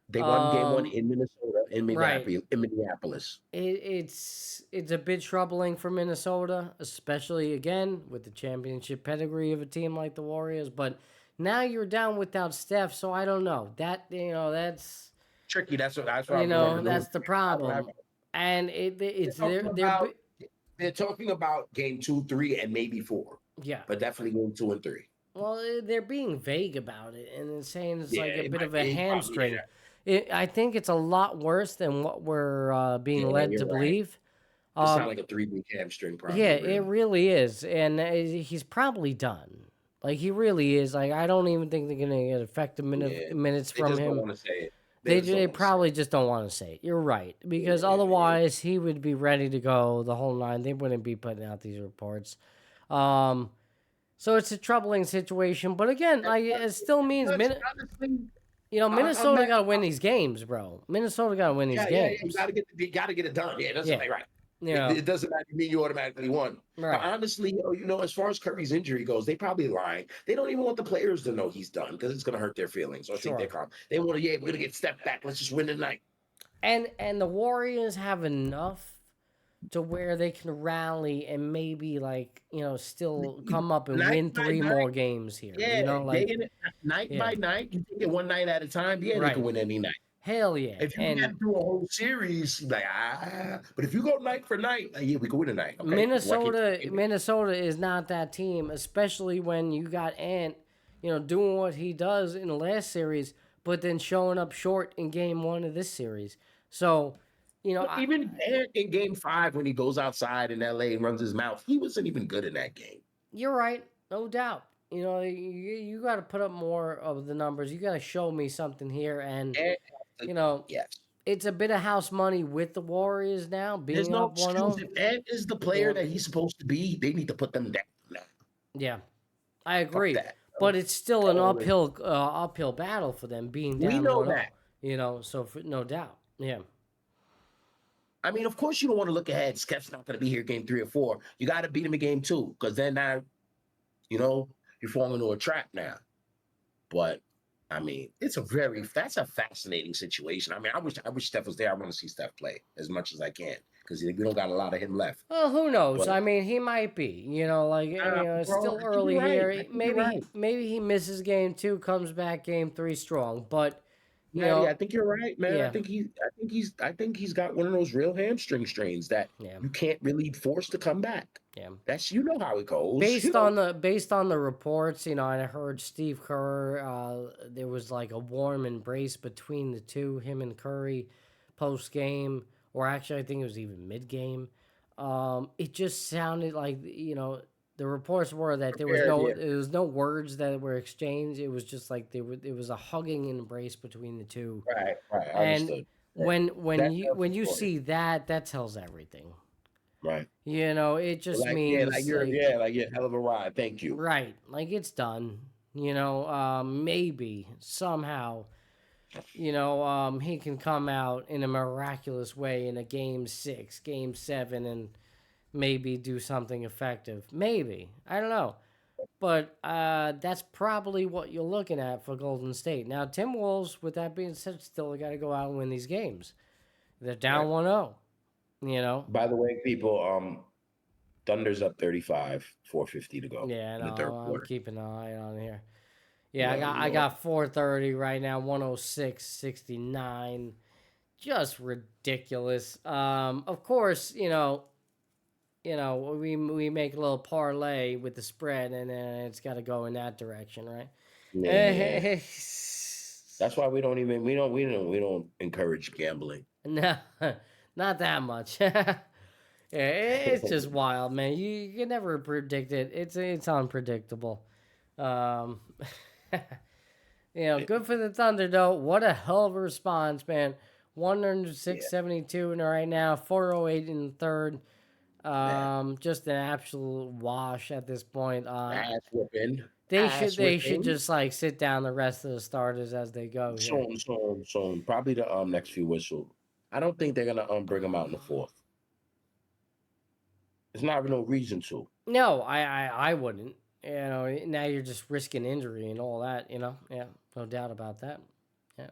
They won game 1 in Minnesota, in Minneapolis. It's a bit troubling for Minnesota, especially again with the championship pedigree of a team like the Warriors. But now you're down without Steph, so I don't know. That's tricky. That's that's the problem. And they're talking about game 2, 3, and maybe 4. Yeah, but definitely game 2 and 3. Well, they're being vague about it and saying it's like a bit of a hamstring. I think it's a lot worse than what we're being led to believe. It sounds like a 3-week hamstring problem. Yeah, really. It really is, and he's probably done. Like, he really is. Like, I don't even think they're going to get effective minutes from him. They just don't want to say it. They probably just don't want to say it. You're right, because otherwise he would be ready to go the whole 9. They wouldn't be putting out these reports. So it's a troubling situation, but again, it still means Minnesota got to win these games, bro. Minnesota got to win these games. Yeah, you got to get it done. Yeah, it doesn't make right. Yeah. It doesn't mean you automatically won. Right. But honestly, as far as Curry's injury goes, they probably lying. They don't even want the players to know he's done because it's going to hurt their feelings. I think they're calm. They want to, we're going to get stepped back. Let's just win tonight. And the Warriors have enough to where they can rally and maybe still come up and win 3 more games here. Yeah, night by night. You take it one night at a time. Yeah, they can win any night. Hell yeah! If you get through a whole series, but if you go night for night, we can win a night. Okay? Minnesota is not that team, especially when you got Ant, doing what he does in the last series, but then showing up short in game 1 of this series. So. Even in game 5 when he goes outside in LA and runs his mouth, he wasn't even good in that game. You're right, no doubt. You got to put up more of the numbers. You got to show me something here, and yes. It's a bit of house money with the Warriors now. There's no excuse. If Ed is the player that he's supposed to be, they need to put them down now. Yeah, I agree. But it's still an uphill battle for them being down. We know that. No doubt. Yeah. I mean, of course, you don't want to look ahead. Steph's not going to be here game 3 or 4. You got to beat him in game 2 because then now, you're falling into a trap now. But I mean, that's a fascinating situation. I mean, I wish Steph was there. I want to see Steph play as much as I can because we don't got a lot of him left. Well, who knows? But, I mean, he might be. It's still early here. Maybe he misses game 2, comes back game 3 strong. But Matty, I think you're right, man. Yeah. I think he's got one of those real hamstring strains that you can't really force to come back. Yeah. That's how it goes. Based on the reports, I heard Steve Kerr. There was like a warm embrace between the two, him and Curry, post game, or actually I think it was even mid game. It just sounded like the reports were that there was no words that were exchanged. It was just like it was a hugging embrace between the two. Right. And Understood. when you see that tells everything. Right. It just means like you're hell of a ride. Thank you. Right. Like it's done. Maybe somehow, he can come out in a miraculous way in a game 6, game 7, and maybe do something effective. Maybe. I don't know. But that's probably what you're looking at for Golden State. Now, Timberwolves, with that being said, still got to go out and win these games. They're down 1-0. By the way, people, Thunder's up 35, 4:50 to go. Yeah, in the third quarter. I'm keeping an eye on here. Yeah, I got 4:30 right now, 106-69. Just ridiculous. Of course, we make a little parlay with the spread, and then it's got to go in that direction, right? Yeah. That's why we don't encourage gambling. No, not that much. It's just wild, man. You can never predict it. It's unpredictable. Good for the Thunder though. What a hell of a response, man. 106-72 right now, 408 in the third. Just an absolute wash at this point. Ass whooping. They should just like sit down the rest of the starters as they go. So probably the next few whistle. I don't think they're gonna bring them out in the fourth. There's not no reason to. No, I wouldn't. Now you're just risking injury and all that. Yeah, no doubt about that. Yeah.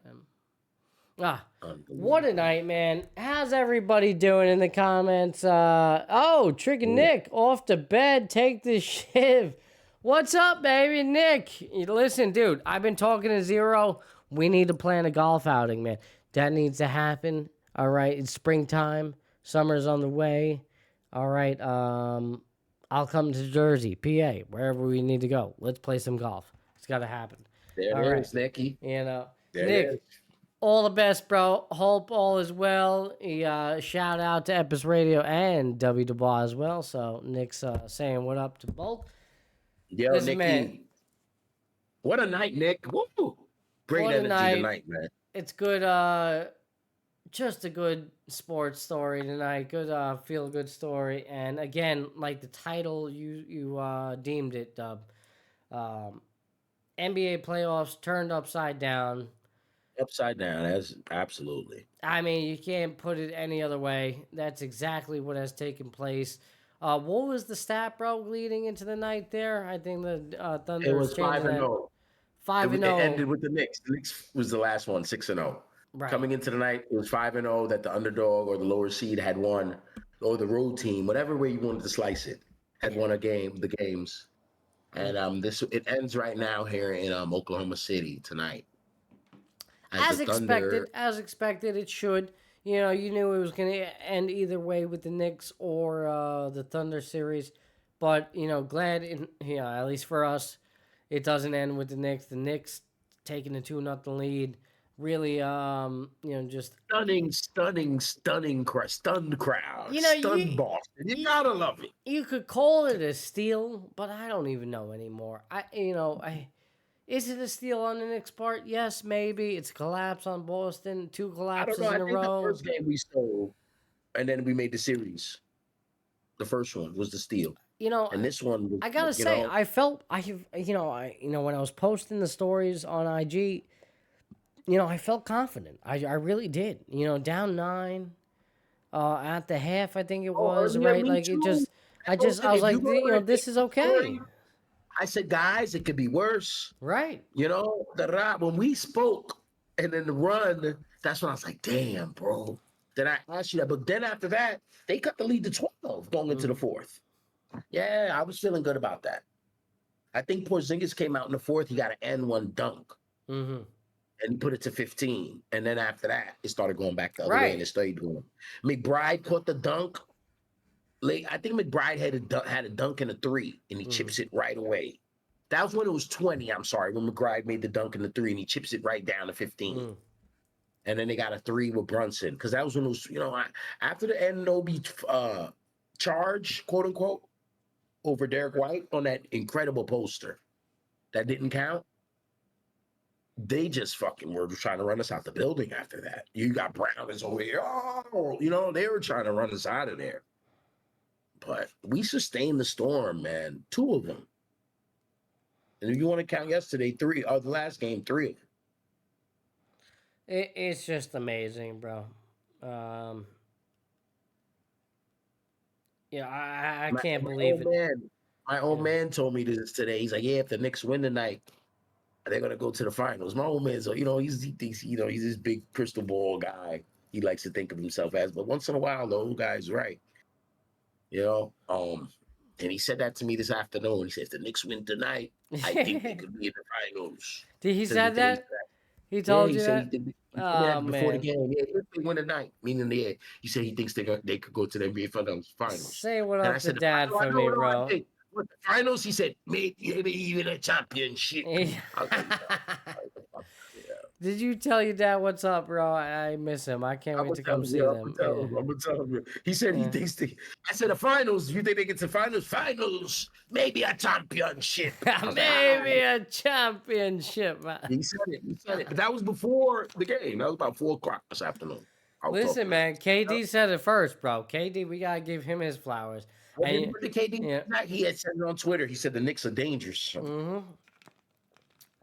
What a night, man. How's everybody doing in the comments? Trick and Nick, off to bed, take the shiv. What's up, baby? Nick, listen, dude, I've been talking to Zero. We need to plan a golf outing, man. That needs to happen. All right, it's springtime. Summer's on the way. All right, I'll come to Jersey, PA, wherever we need to go. Let's play some golf. It's got to happen. There it is, Nicky. Nick, all the best, bro. Hope all is well. Shout out to Epis Radio and W. Dubois as well. So Nick's saying what up to both. Yo, Nicky. Man, what a night, Nick. Woo! Great energy tonight, man. It's good. Just a good sports story tonight. Good feel-good story. And again, like the title you deemed it, Dub. NBA playoffs turned upside down. Upside down, that's absolutely. I mean, you can't put it any other way. That's exactly what has taken place. What was the stat, bro, leading into the night there? I think the Thunder. It was 5-0. 5-0. It ended with the Knicks. The Knicks was the last one, 6-0. Right. Coming into the night, it was 5-0 that the underdog or the lower seed had won, or the road team, whatever way you wanted to slice it, had won the games. And it ends right now here in Oklahoma City tonight. As expected, it should. You knew it was going to end either way with the Knicks or the Thunder series, but glad at least for us, it doesn't end with the Knicks. The Knicks taking a 2-0 lead. Really, just stunned crowd. Stunned Boston. You gotta love it. You could call it a steal, but I don't even know anymore. Is it a steal on the Knicks' part? Yes, maybe. It's a collapse on Boston. 2 collapses in a row. The first game we stole, and then we made the series. The first one was the steal. And this one, I gotta say, I felt when I was posting the stories on IG. I felt confident. I really did. Down 9 at the half, I think it was, right? Like too. I was like, this is okay. I said, guys, it could be worse. Right. When we spoke and then the run, that's when I was like, damn, bro. Then I asked you that. But then after that, they cut the lead to 12 going into the fourth. Yeah, I was feeling good about that. I think Porzingis came out in the fourth. He got an N1 dunk. Mm-hmm. and he put it to 15. And then after that, it started going back the other way, and it started going. McBride caught the dunk late. I think McBride had a dunk in a 3, and he chips it right away. That was when it was 20. I'm sorry, when McBride made the dunk in the 3, and he chips it right down to 15. And then they got a 3 with Brunson, because that was when it was, after the Anunoby charge, quote unquote, over Derek White on that incredible poster that didn't count. They just fucking were trying to run us out the building after that. You got Brown is over here. They were trying to run us out of there. But we sustained the storm, man. 2 of them. And if you want to count yesterday, 3, or the last game, 3 of them. It's just amazing, bro. I can't believe it. My old man told me this today. He's like, yeah, if the Knicks win tonight, they're gonna go to the finals. My old man, so he thinks he's this big crystal ball guy. He likes to think of himself as, but once in a while, the old guy's right. And he said that to me this afternoon. He said, if the Knicks win tonight, I think they could be in the finals. Did he say that? He told you that? Before the game. Yeah, if they win tonight, meaning he said he thinks they could go to the NBA finals. Say what up to Dad for me, bro. What, the finals? He said, maybe even a championship. Did you tell your dad what's up, bro? I miss him. I can't wait to come see them. I'm gonna tell him. He said he thinks I said the finals. You think they get to finals? Finals, maybe a championship. Maybe a championship. He said it. But that was before the game. That was about 4:00 this afternoon. Listen, man, KD said it first, bro. KD, we gotta give him his flowers. And the KD, he had said it on Twitter. He said the Knicks are dangerous.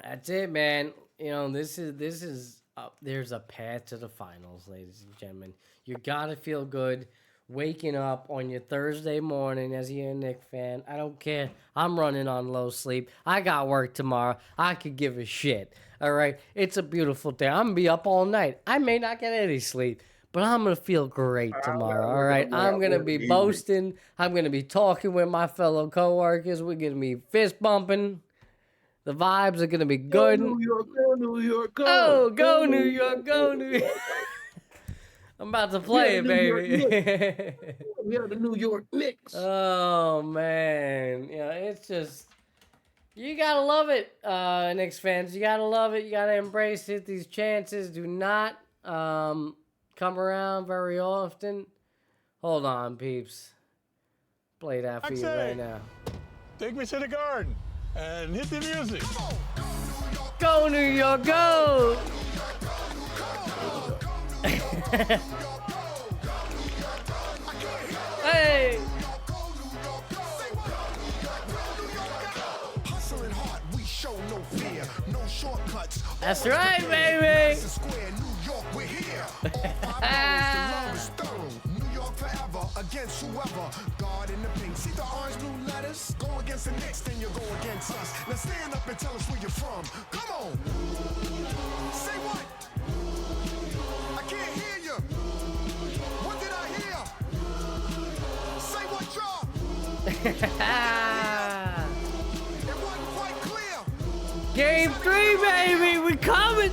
That's it, man. This is there's a path to the finals, ladies and gentlemen. You gotta feel good waking up on your Thursday morning as you're a Knicks fan. I don't care. I'm running on low sleep. I got work tomorrow. I could give a shit. All right, it's a beautiful day. I'm gonna be up all night. I may not get any sleep, but I'm going to feel great tomorrow, all right? I'm going to be boasting. I'm going to be talking with my fellow coworkers. We're going to be fist bumping. The vibes are going to be good. Go New York, go New York, go. Oh, go New York, go New York. I'm about to play it, baby. We are the New York Knicks. Oh, man. It's just, you got to love it, Knicks fans. You got to love it. You got to embrace it. These chances do not come around very often. Hold on, peeps. Play that for you right now. Take me to the garden and hit the music. Go New York, go! Hey! That's right, baby! New York forever against whoever. God in the pink. See the orange blue letters? Go against the Knicks, then you go against us. Now stand up and tell us where you're from. Come on. Say what? I can't hear you. What did I hear? Say what, y'all? It wasn't quite clear. Game 3, baby, we coming.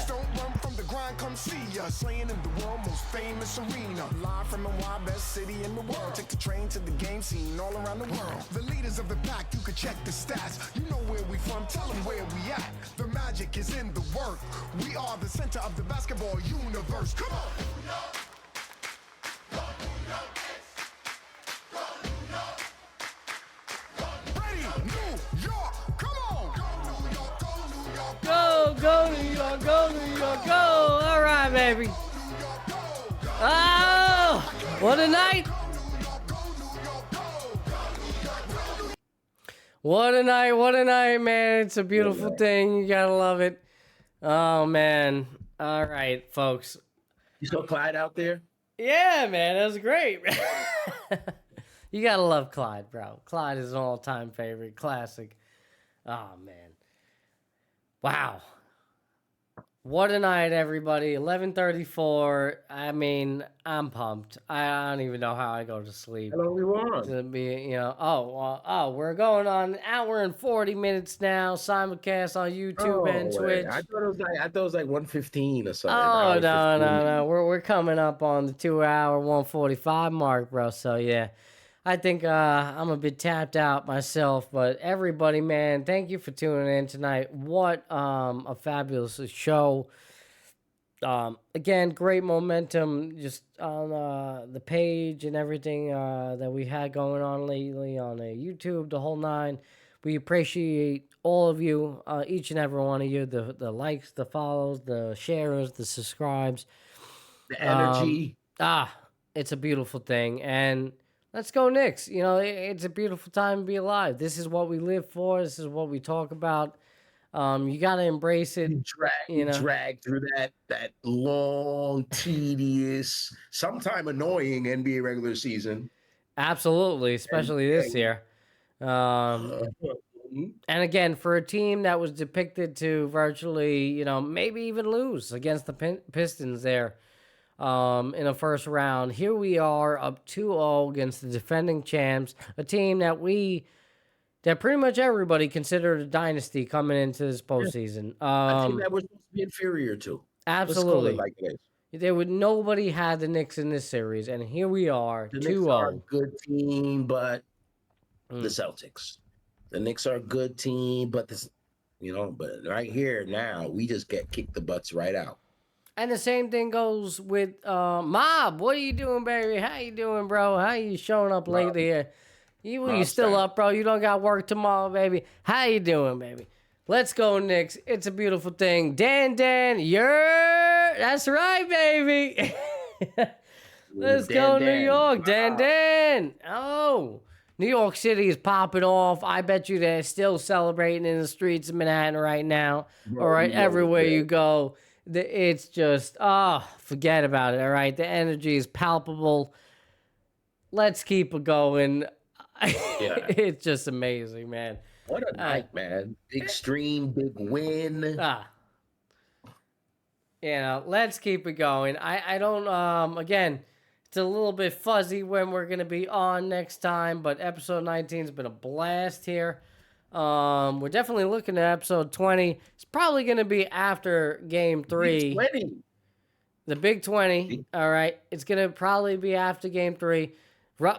Don't run from the grind, come see us. Slaying in the world most famous arena. Live from the wild best city in the world. Take the train to the game scene all around the world. The leaders of the pack, you can check the stats. You know where we from, tell them where we at. The magic is in the work. We are the center of the basketball universe. Come on! Ready, New York, come on! Go New York, go New York, go! All right, baby. Oh, what a night! What a night, man. It's a beautiful thing. You gotta love it. Oh, man. All right, folks. You saw Clyde out there? Yeah, man. That was great. You gotta love Clyde, bro. Clyde is an all-time favorite. Classic. Oh, man. Wow. What a night, everybody. 11:34. I mean, I'm pumped. I don't even know how I go to sleep. How long we on? To be, we're going on an hour and 40 minutes now. Simulcast on YouTube and Twitch. I thought it was like 1:15 or something. Oh, no. We're coming up on the 2 hour 1:45 mark, bro. So yeah. I think I'm a bit tapped out myself, but everybody, man, thank you for tuning in tonight. What a fabulous show. Again, great momentum just on the page and everything that we had going on lately on YouTube, the whole nine. We appreciate all of you, each and every one of you, the likes, the follows, the shares, the subscribes. The energy. It's a beautiful thing. And let's go Knicks. You know, it's a beautiful time to be alive. This is what we live for. This is what we talk about. You got to embrace it. Drag through that long, tedious, sometime annoying NBA regular season. Absolutely, especially this year. And again, for a team that was depicted to virtually, maybe even lose against the Pistons there in the first round, here we are up 2-0 against the defending champs, a team that pretty much everybody considered a dynasty coming into this postseason. A team that we're supposed to be inferior to. Absolutely. Let's call it like this. Nobody had the Knicks in this series, and here we are, 2-0. The Knicks are a good team, but the Celtics. The Knicks are a good team, but but right here now, we just get kicked the butts right out. And the same thing goes with Mob. What are you doing, baby? How you doing, bro? How you showing up lately here? You still up, bro? You don't got work tomorrow, baby? How you doing, baby? Let's go, Knicks. It's a beautiful thing. Dan, that's right, baby. Let's go, New York. Dan. Oh, New York City is popping off. I bet you they're still celebrating in the streets of Manhattan right now. All right, everywhere you go. It's just, forget about it, all right? The energy is palpable. Let's keep it going. Yeah. It's just amazing, man. What a night, man. Big stream, big win. Let's keep it going. I don't, again, it's a little bit fuzzy when we're going to be on next time, but episode 19 has been a blast here. We're definitely looking at episode 20. It's probably going to be after game 3. The Big 20. All right. It's going to probably be after game 3.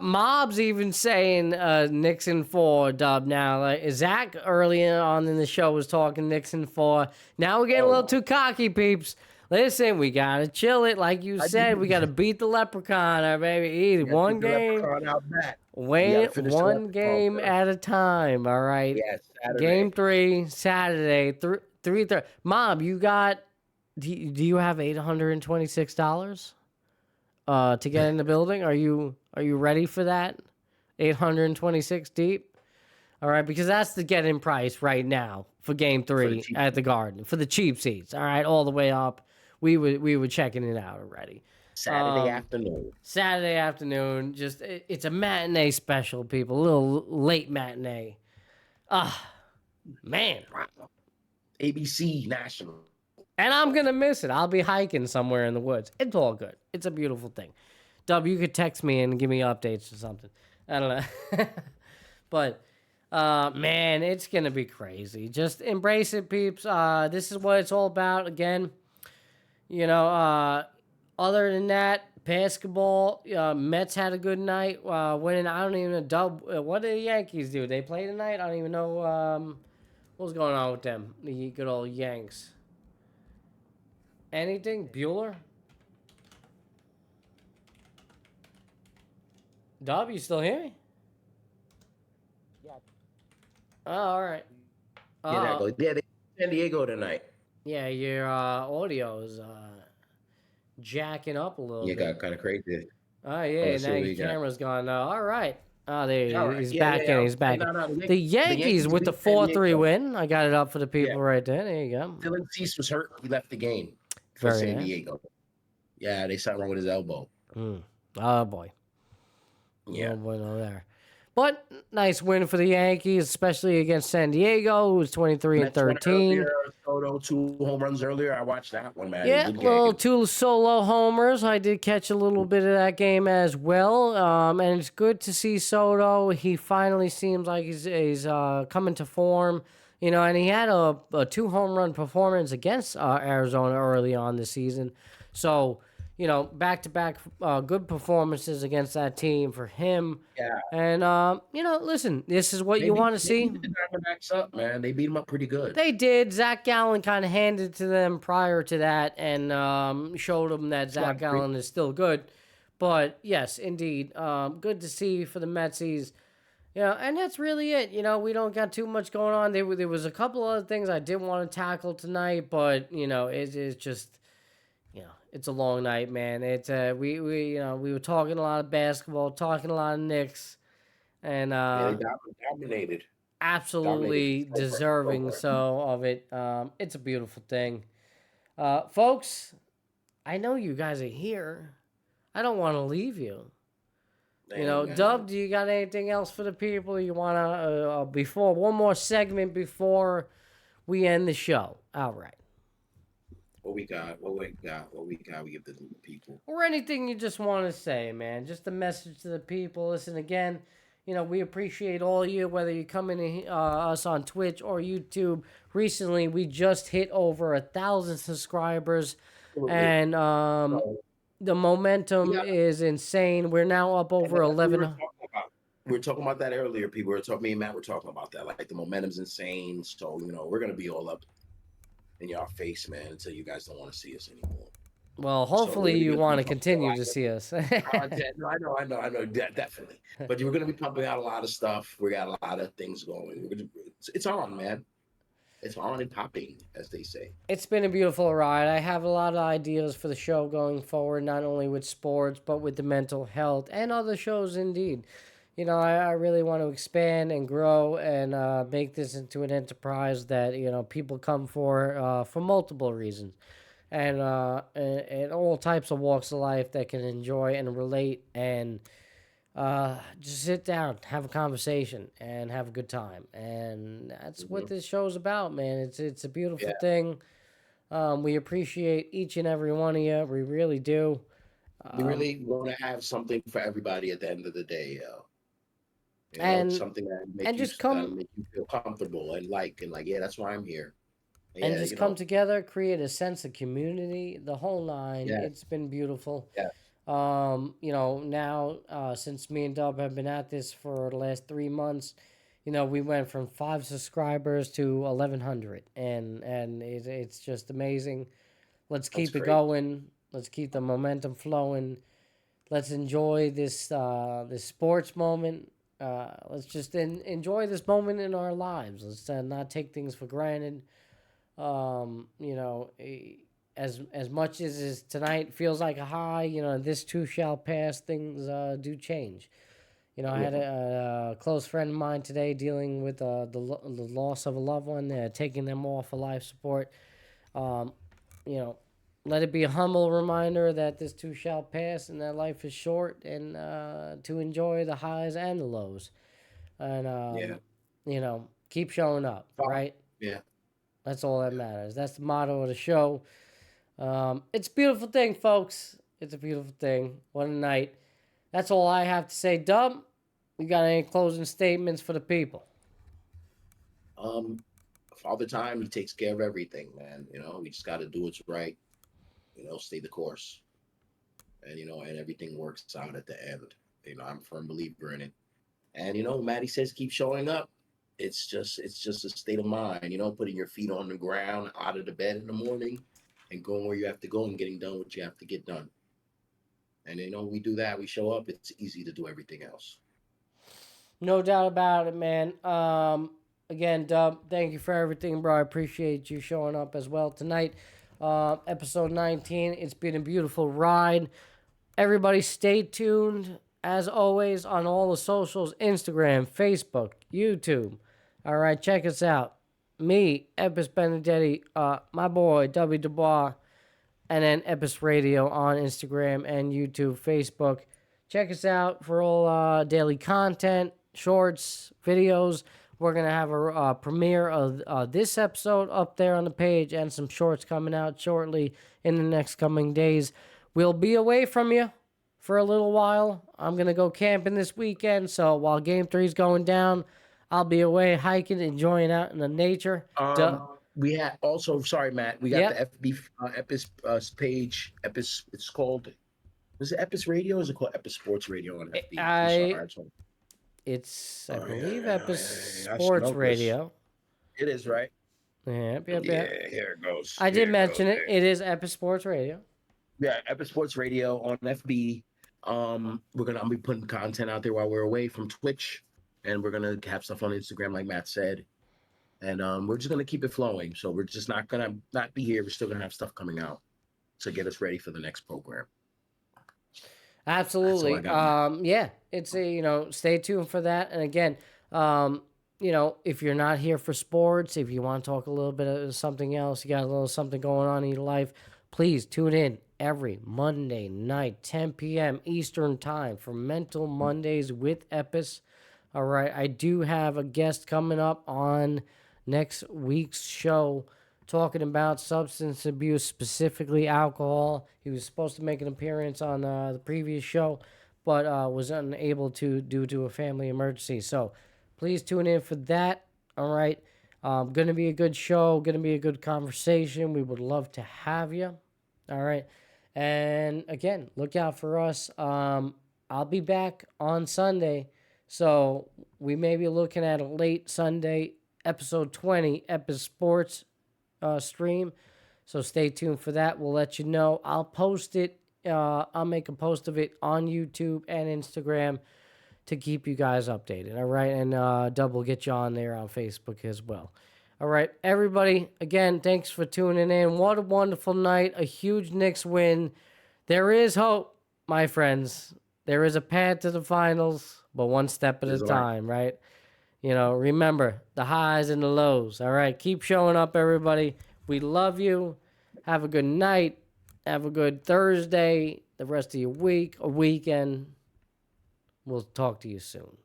Mob's even saying Knicks in 4, Dub. Now, Zach early on in the show was talking Knicks in 4. Now we're getting a little too cocky, peeps. Listen, we got to chill it. Like you said, we got to beat the leprechaun, our baby. One game. One game at a time, all right? Yes, Game 3, Saturday, 3:30. Mob, do you have $826 to get in the building? Are you ready for that? 826 deep? All right, because that's the get-in price right now for Game 3 at the Garden. For the cheap seats, all right, all the way up. We were checking it out already. Saturday afternoon. Just it's a matinee special, people. A little late matinee. Man. ABC National. And I'm gonna miss it. I'll be hiking somewhere in the woods. It's all good. It's a beautiful thing. Dub, you could text me and give me updates or something. I don't know. But man, it's gonna be crazy. Just embrace it, peeps. This is what it's all about. Again, other than that, basketball, Mets had a good night, winning. I don't even know, Dub, what did the Yankees do? They play tonight? I don't even know what's going on with them, the good old Yanks. Anything? Bueller? Dub, you still hear me? Yeah. Oh, all right. They San Diego tonight. Yeah, your audio is jacking up a little bit. Yeah, got kind of crazy. Oh, yeah, now your camera's gone. All right. Oh, there he's back in. He's back. The Yankees with the 4-3 win. I got it up for the people right there. There you go. Dylan Cease was hurt. He left the game for San Diego. Yeah, they something wrong with his elbow. Oh, boy. Yeah. Oh, boy, no there. But nice win for the Yankees, especially against San Diego, who's 23-13. Soto, 2 home runs earlier. I watched that one, man. Yeah, little 2 solo homers. I did catch a little bit of that game as well. And it's good to see Soto. He finally seems like he's coming to form. And he had a 2 home run performance against Arizona early on this season. So, back-to-back good performances against that team for him. Yeah. And, listen, this is what you want to see. They beat the Diamondbacks up, man. They beat them up pretty good. They did. Zach Gallen kind of handed to them prior to that and showed them that Zach Gallen is still good. But, yes, indeed. Good to see for the Metsies. And that's really it. We don't got too much going on. There was a couple other things I did want to tackle tonight, but, it's just... it's a long night, man. It's we were talking a lot of basketball, talking a lot of Knicks, and they dominated. Absolutely deserving so of it. It's a beautiful thing, folks. I know you guys are here. I don't want to leave you. Dub, do you got anything else for the people? You want to before one more segment before we end the show? All right. What we got, we give the people. Or anything you just want to say, man. Just a message to the people. Listen, again, we appreciate all you, whether you're coming to us on Twitch or YouTube. Recently, we just hit over 1,000 subscribers. Absolutely. And the momentum is insane. We're now up over 11. We were talking about that earlier, people. Me and Matt were talking about that. Like, the momentum's insane. So, we're going to be all up in your face, man, until you guys don't want to see us anymore. Well, hopefully you want to continue to see us. I know, definitely. But we're going to be pumping out a lot of stuff. We got a lot of things going. It's on, man. It's on and popping, as they say. It's been a beautiful ride. I have a lot of ideas for the show going forward, not only with sports, but with the mental health and other shows, indeed. I really want to expand and grow and make this into an enterprise that, people come for multiple reasons. And all types of walks of life that can enjoy and relate and just sit down, have a conversation, and have a good time. And that's what this show's about, man. It's a beautiful thing. We appreciate each and every one of you. We really do. We really want to have something for everybody at the end of the day, and something that make you feel comfortable and that's why I'm here. And just come together, create a sense of community, the whole nine. Yeah. It's been beautiful. Yeah. Now since me and Dub have been at this for the last 3 months, we went from 5 subscribers to 1,100, and it's just amazing. Let's keep it going. Let's keep the momentum flowing. Let's enjoy this sports moment. Let's just enjoy this moment in our lives. Let's not take things for granted. As much as tonight feels like a high, this too shall pass. Things do change. I had a close friend of mine today dealing with the loss of a loved one, taking them off of life support. Let it be a humble reminder that this too shall pass and that life is short, and to enjoy the highs and the lows. And, keep showing up, right? Yeah. That's all that matters. That's the motto of the show. It's a beautiful thing, folks. It's a beautiful thing. What a night. That's all I have to say. Dub, you got any closing statements for the people? Father Time, he takes care of everything, man. We just got to do what's right. Stay the course. And, and everything works out at the end. I'm a firm believer in it. And, Matty says keep showing up. It's just a state of mind, putting your feet on the ground, out of the bed in the morning, and going where you have to go and getting done what you have to get done. And, we do that. We show up. It's easy to do everything else. No doubt about it, man. Again, Dub, thank you for everything, bro. I appreciate you showing up as well tonight. Episode 19. It's been a beautiful ride. Everybody stay tuned, as always, on all the socials, Instagram, Facebook, YouTube. All right, check us out. Me, Epis Benedetti, my boy, W. Dubois, and then Epis Radio on Instagram and YouTube, Facebook. Check us out for all daily content. shorts, videos. We're going to have a premiere of this episode up there on the page and some shorts coming out shortly in the next coming days. We'll be away from you for a little while. I'm going to go camping this weekend, so while Game 3 is going down, I'll be away hiking, enjoying out in the nature. We had also, sorry, Matt, we got the FB Epis page. Epis, it's called, is it Epis Radio or is it called Epis Sports Radio on FB? I believe, Epis Sports Radio. It is, right? Yep. Yeah, here it goes. I did mention it. It is Epis Sports Radio. Yeah, Epis Sports Radio on FB. I'll be putting content out there while we're away from Twitch, and we're gonna have stuff on Instagram, like Matt said, and we're just gonna keep it flowing. So we're just not gonna not be here. We're still gonna have stuff coming out to get us ready for the next program. Absolutely. It's stay tuned for that. And again, if you're not here for sports, if you want to talk a little bit of something else, you got a little something going on in your life, please tune in every Monday night, 10 p.m. Eastern time for Mental Mondays with Epis. All right. I do have a guest coming up on next week's show talking about substance abuse, specifically alcohol. He was supposed to make an appearance on the previous show, but was unable to due to a family emergency. So please tune in for that. All right. Going to be a good show. Going to be a good conversation. We would love to have you. All right. And again, look out for us. I'll be back on Sunday. So we may be looking at a late Sunday, episode 20, Epis Sports stream. So stay tuned for that. We'll let you know. I'll post it. I'll make a post of it on YouTube and Instagram to keep you guys updated. All right. And Dub will get you on there on Facebook as well. All right. Everybody, again, thanks for tuning in. What a wonderful night. A huge Knicks win. There is hope, my friends. There is a path to the finals, but one step at a time, right? Remember the highs and the lows. All right. Keep showing up, everybody. We love you. Have a good night. Have a good Thursday, the rest of your week, or weekend. We'll talk to you soon.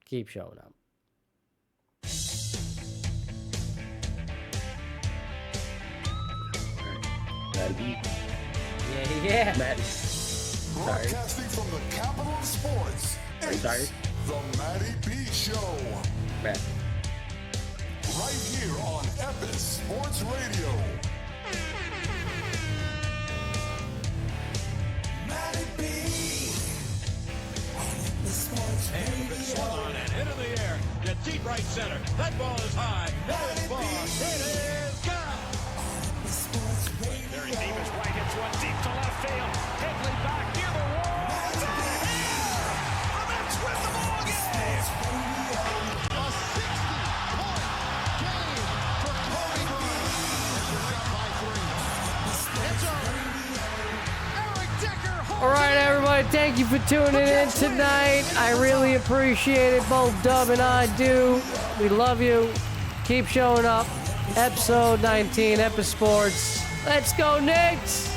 Keep showing up. Matty. Yeah. Matty. Broadcasting from the capital of sports, it's the Matty B Show. Matt. Right here on Epis Sports Radio. Matty B. On Epis Sports Radio. Swung on and into the air. To deep right center. That ball is high. That is far. It is gone. Epis Sports Radio. Very deep is right. Hits one deep to left field. Headley back near the wall. It's in the air. And that's with the ball game. A 60-point game for Kobe Bryant. They're up by 3. It's over. Eric Decker holds All right, everybody. Thank you for tuning in tonight. I really appreciate it. Both Dub and I do. We love you. Keep showing up. Episode 19, Epis Sports. Let's go, Knicks!